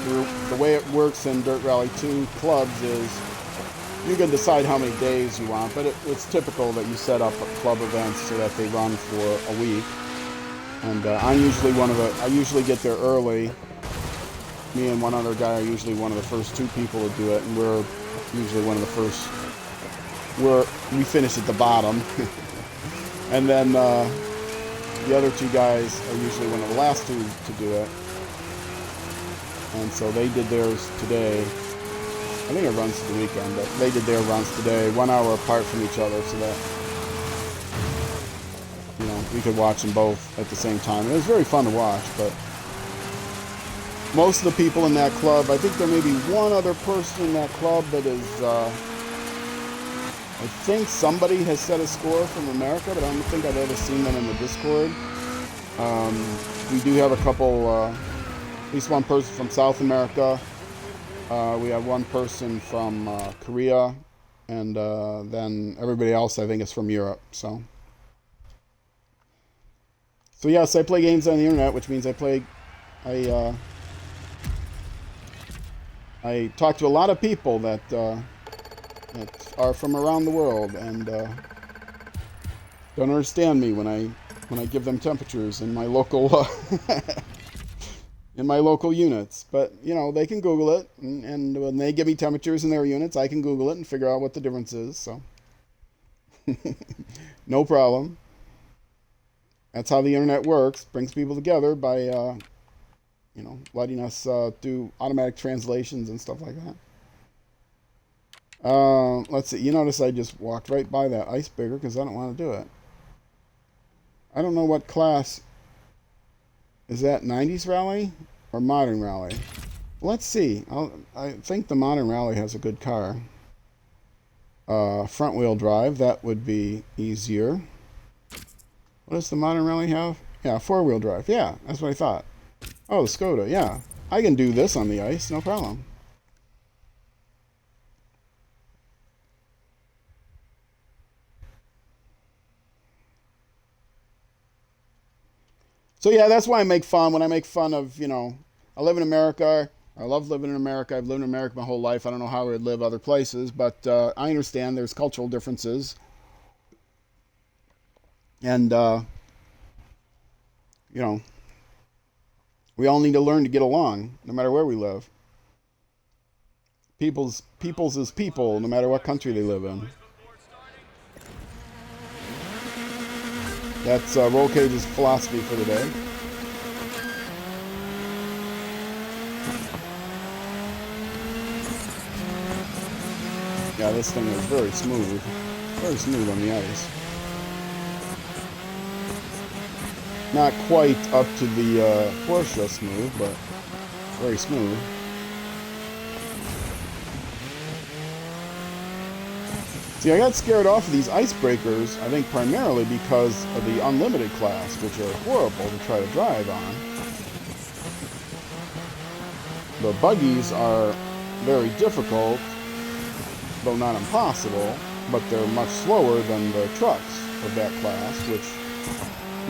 The way it works in Dirt Rally 2 clubs is you can decide how many days you want, but it's typical that you set up club events so that they run for a week. And I usually get there early. Me and one other guy are usually one of the first two people to do it, and we're usually one of the first. We finish at the bottom, and then the other two guys are usually one of the last two to do it. And so they did theirs today. I think it runs the weekend, but they did their runs today, 1 hour apart from each other, so that we could watch them both at the same time. It was very fun to watch, but most of the people in that club, I think there may be one other person in that club that is, I think somebody has set a score from America, but I don't think I've ever seen them in the Discord. We do have a couple, at least one person from South America. We have one person from Korea, and then everybody else I think is from Europe. So yes, I play games on the internet, which means I talk to a lot of people that are from around the world and don't understand me when I give them temperatures in my local in my local units. But they can Google it, and when they give me temperatures in their units, I can Google it and figure out what the difference is. So no problem. That's how the internet works. Brings people together by letting us do automatic translations and stuff like that. Let's see. You notice I just walked right by that iceberg because I don't want to do it. I don't know what class. Is that 90s rally or modern rally? Let's see. I think the modern rally has a good car. Front wheel drive. That would be easier. What does the modern rally have? Yeah, 4-wheel drive. Yeah, that's what I thought. Oh, the Skoda, yeah. I can do this on the ice, no problem. So yeah, that's why I make fun. When I make fun of, you know, I live in America. I love living in America. I've lived in America my whole life. I don't know how I would live other places, but I understand there's cultural differences. And, you know, we all need to learn to get along, no matter where we live. People's is people, no matter what country they live in. That's Roll Cage's philosophy for the day. Yeah, this thing is very smooth. Very smooth on the ice. Not quite up to the Porsche smooth, but very smooth. See, I got scared off of these icebreakers, I think primarily because of the unlimited class, which are horrible to try to drive on. The buggies are very difficult, though not impossible, but they're much slower than the trucks of that class, which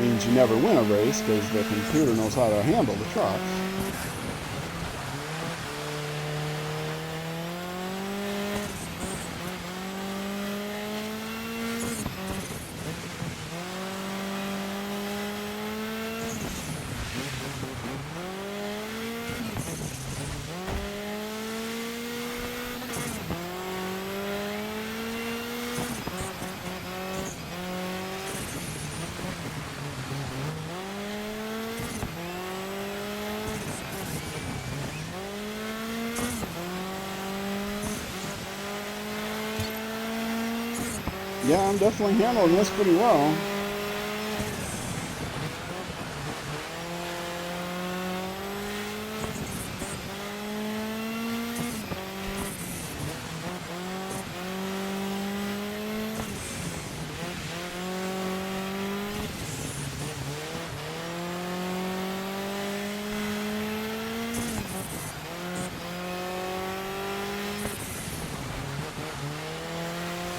means you never win a race because the computer knows how to handle the trucks. Yeah, I'm definitely handling this pretty well.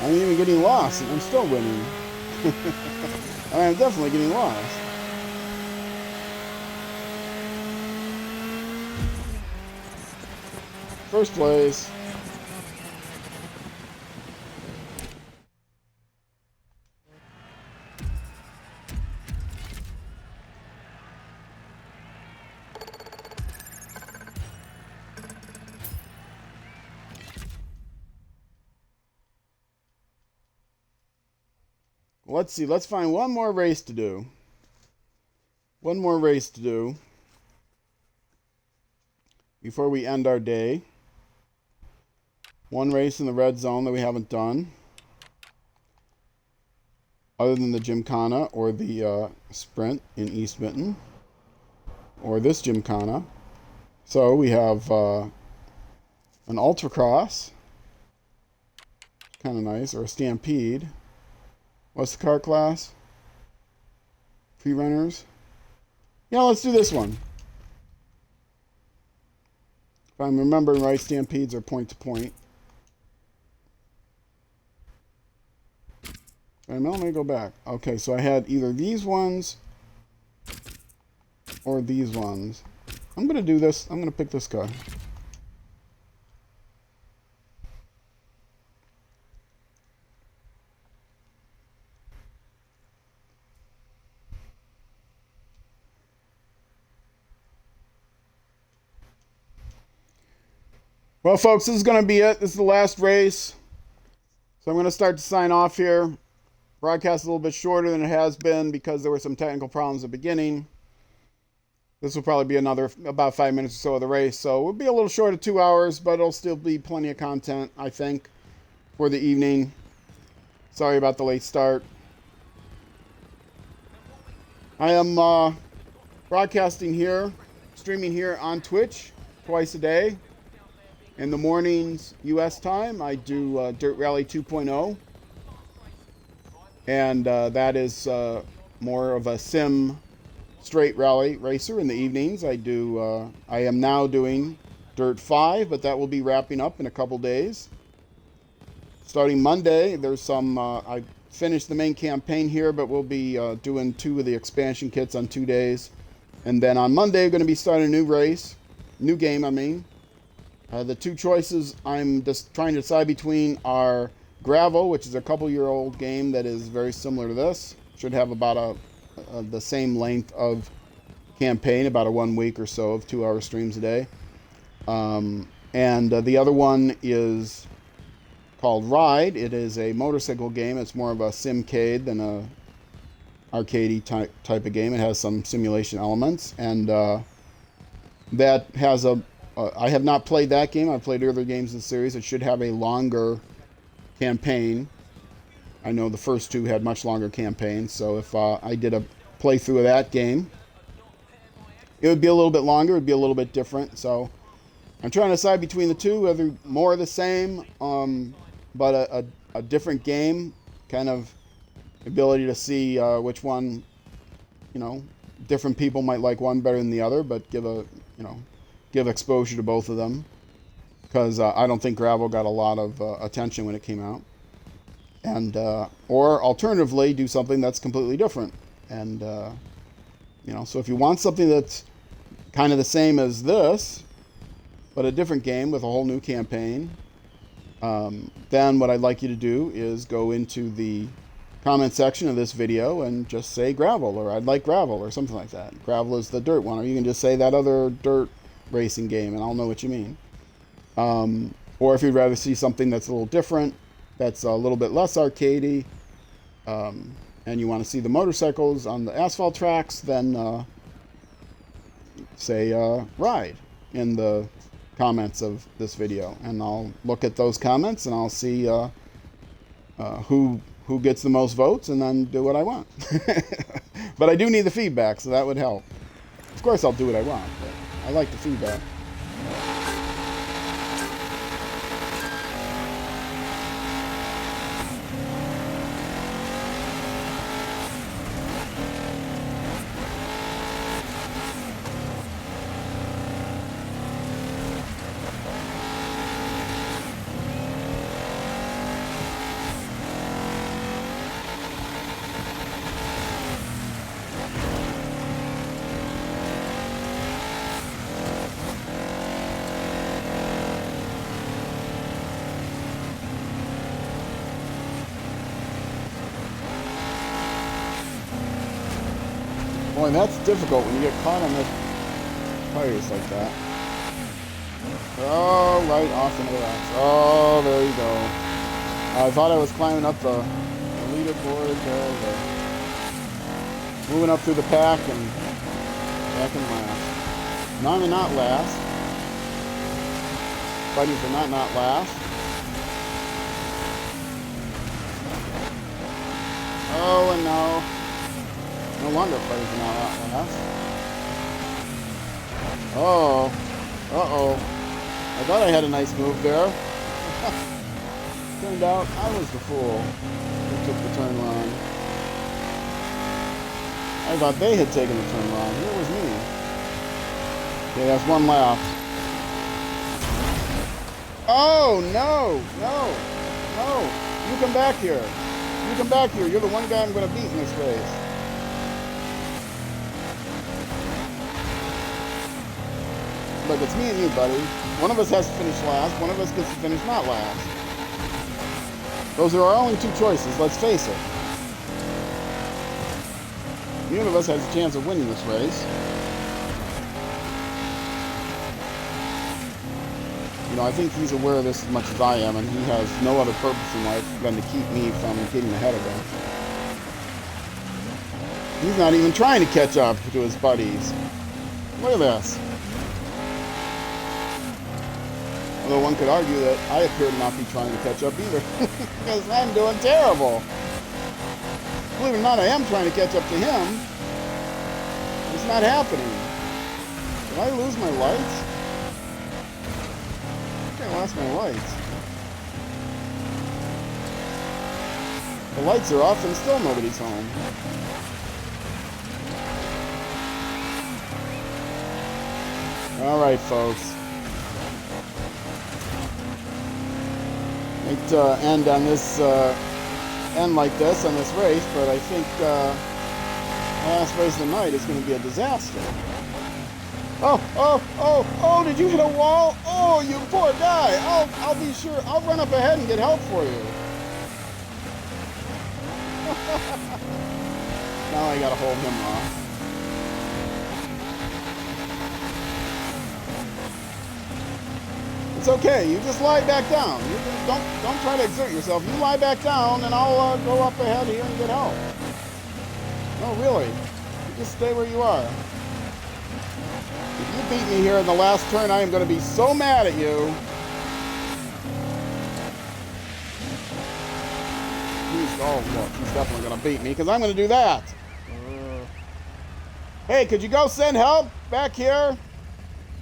I'm even getting lost, and I'm still winning. I'm definitely getting lost. First place. Let's see. Let's find one more race to do. One more race to do before we end our day. One race in the red zone that we haven't done, other than the Gymkhana or the sprint in East Mitten, or this Gymkhana. So we have an Ultracross, kind of nice, or a Stampede. What's the car class? Pre-runners? Yeah, let's do this one. If I'm remembering right, Stampedes are point to point. Wait a minute, let me go back. Okay, so I had either these ones or these ones. I'm going to do this. I'm going to pick this guy. Well, folks, this is going to be it. This is the last race. So I'm going to start to sign off here. Broadcast a little bit shorter than it has been because there were some technical problems at the beginning. This will probably be another about 5 minutes or so of the race. So we'll be a little short of 2 hours, but it'll still be plenty of content, I think, for the evening. Sorry about the late start. I am broadcasting here, streaming here on Twitch twice a day. In the mornings, U.S. time, I do Dirt Rally 2.0. And that is more of a sim straight rally racer in the evenings. I am now doing Dirt 5, but that will be wrapping up in a couple days. Starting Monday, there's some, I finished the main campaign here, but we'll be doing 2 of the expansion kits on 2 days. And then on Monday, we're going to be starting a new game, I mean. The 2 choices I'm just trying to decide between are Gravel, which is a couple-year-old game that is very similar to this. Should have about the same length of campaign, about a 1 week or so of 2-hour streams a day. And the other one is called Ride. It is a motorcycle game. It's more of a simcade than a arcadey type of game. It has some simulation elements, and that has I have not played that game. I've played other games in the series. It should have a longer campaign. I know the first 2 had much longer campaigns, so if I did a playthrough of that game, it would be a little bit longer. It would be a little bit different. So I'm trying to decide between the 2, whether more of the same, but a different game, kind of ability to see which one, different people might like one better than the other, but give exposure to both of them, because I don't think Gravel got a lot of attention when it came out. And or alternatively, do something that's completely different. And so if you want something that's kind of the same as this, but a different game with a whole new campaign, then what I'd like you to do is go into the comment section of this video and just say Gravel, or I'd like Gravel, or something like that. Gravel is the dirt one, or you can just say that other dirt racing game, and I'll know what you mean. Or if you'd rather see something that's a little different, that's a little bit less arcadey, and you want to see the motorcycles on the asphalt tracks, then say Ride in the comments of this video, and I'll look at those comments and I'll see who gets the most votes, and then do what I want. But I do need the feedback, so that would help. Of course I'll do what I want, but I like the feedback. Boy, that's difficult when you get caught on the tires like that. Oh, right off into the rocks. Oh, there you go. I thought I was climbing up the leaderboard there, moving up through the pack and back in last. Now I'm not last. Fighting for not last. Oh, and no. No longer fighting for not last. Oh. Uh-oh. I thought I had a nice move there. Turned out I was the fool who took the turn wrong. I thought they had taken the turn wrong. Here was me. Okay, that's one lap. Oh, no, no, no. You come back here. You come back here. You're the one guy I'm going to beat in this race. Look, it's me and you, buddy. One of us has to finish last. One of us gets to finish not last. Those are our only 2 choices, let's face it. Neither of us has a chance of winning this race. I think he's aware of this as much as I am, and he has no other purpose in life than to keep me from getting ahead of him. He's not even trying to catch up to his buddies. Look at this. Although one could argue that I appear to not be trying to catch up either, because I'm doing terrible. Believe it or not, I am trying to catch up to him. It's not happening. Did I lose my lights? I think I lost my lights. The lights are off and still nobody's home. All right, folks. Hate to end on this, end like this on this race, but I think the last race of the night is going to be a disaster. Oh, did you hit a wall? Oh, you poor guy. I'll be sure. I'll run up ahead and get help for you. Now I got to hold him off. It's okay. You just lie back down. You just don't try to exert yourself. You lie back down, and I'll go up ahead here and get help. No, really. You just stay where you are. If you beat me here in the last turn, I am going to be so mad at you. He's definitely going to beat me because I'm going to do that. Hey, could you go send help back here?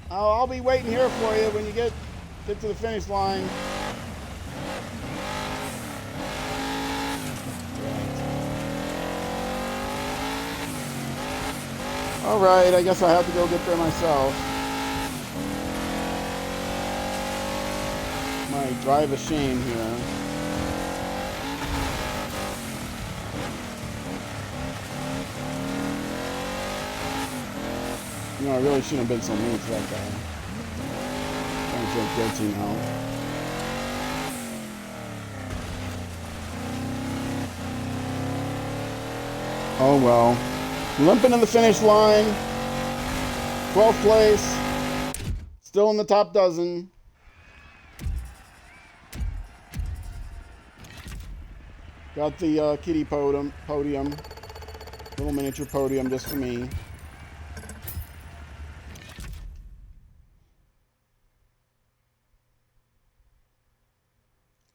I'll be waiting here for you when you get to the finish line. All right, I guess I have to go get there myself. My drive of shame here. You know, I really shouldn't have been so mean to that guy. I'm so guilty now. Oh well. Limping in the finish line. 12th place. Still in the top dozen. Got the kiddie podium. Little miniature podium just for me.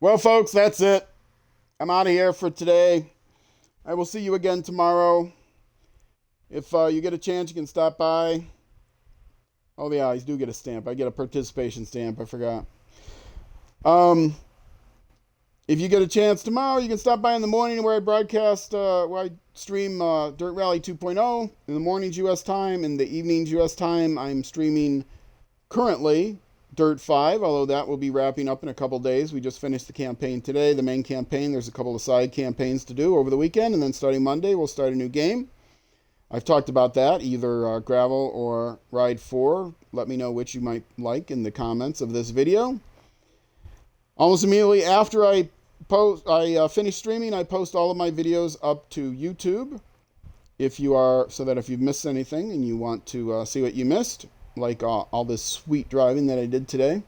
Well, folks, that's it. I'm out of here for today. I will see you again tomorrow. If you get a chance, you can stop by. Oh, yeah, I do get a stamp. I get a participation stamp. I forgot. If you get a chance tomorrow, you can stop by in the morning where I broadcast, where I stream Dirt Rally 2.0 in the mornings U.S. time. In the evenings U.S. time, I'm streaming currently Dirt 5, although that will be wrapping up in a couple days. We just finished the campaign today, the main campaign. There's a couple of side campaigns to do over the weekend, and then starting Monday, we'll start a new game. I've talked about that, either Gravel or Ride 4. Let me know which you might like in the comments of this video. Almost immediately after I finish streaming, I post all of my videos up to YouTube. So that if you've missed anything and you want to see what you missed, like all this sweet driving that I did today,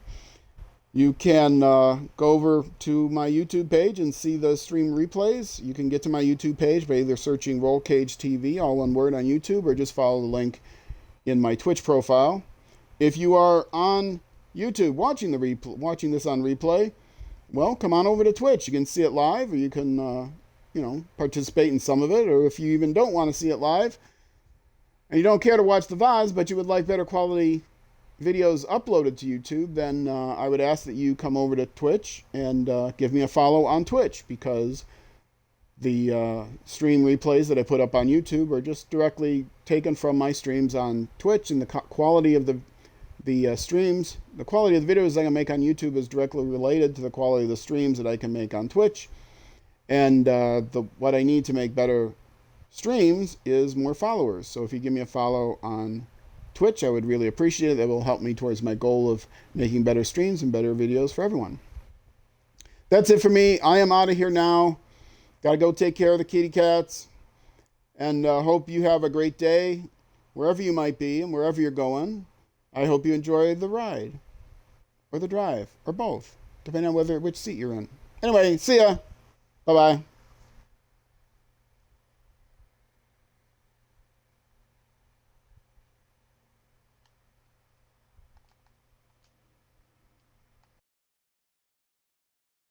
you can go over to my YouTube page and see the stream replays. You can get to my YouTube page by either searching Roll Cage TV, all one word, on YouTube, or just follow the link in my Twitch profile. If you are on YouTube watching this on replay, well, come on over to Twitch. You can see it live, or you can participate in some of it. Or if you even don't want to see it live and you don't care to watch the VODs, but you would like better quality videos uploaded to YouTube, then I would ask that you come over to Twitch and give me a follow on Twitch, because the stream replays that I put up on YouTube are just directly taken from my streams on Twitch, and the quality of the streams, the quality of the videos I can make on YouTube is directly related to the quality of the streams that I can make on Twitch. And what I need to make better streams is more followers. So if you give me a follow on Twitch, I would really appreciate it. That will help me towards my goal of making better streams and better videos for everyone. That's it for me. I am out of here now. Got to go take care of the kitty cats. And hope you have a great day wherever you might be and wherever you're going. I hope you enjoy the ride or the drive or both, depending on which seat you're in. Anyway, see ya. Bye-bye.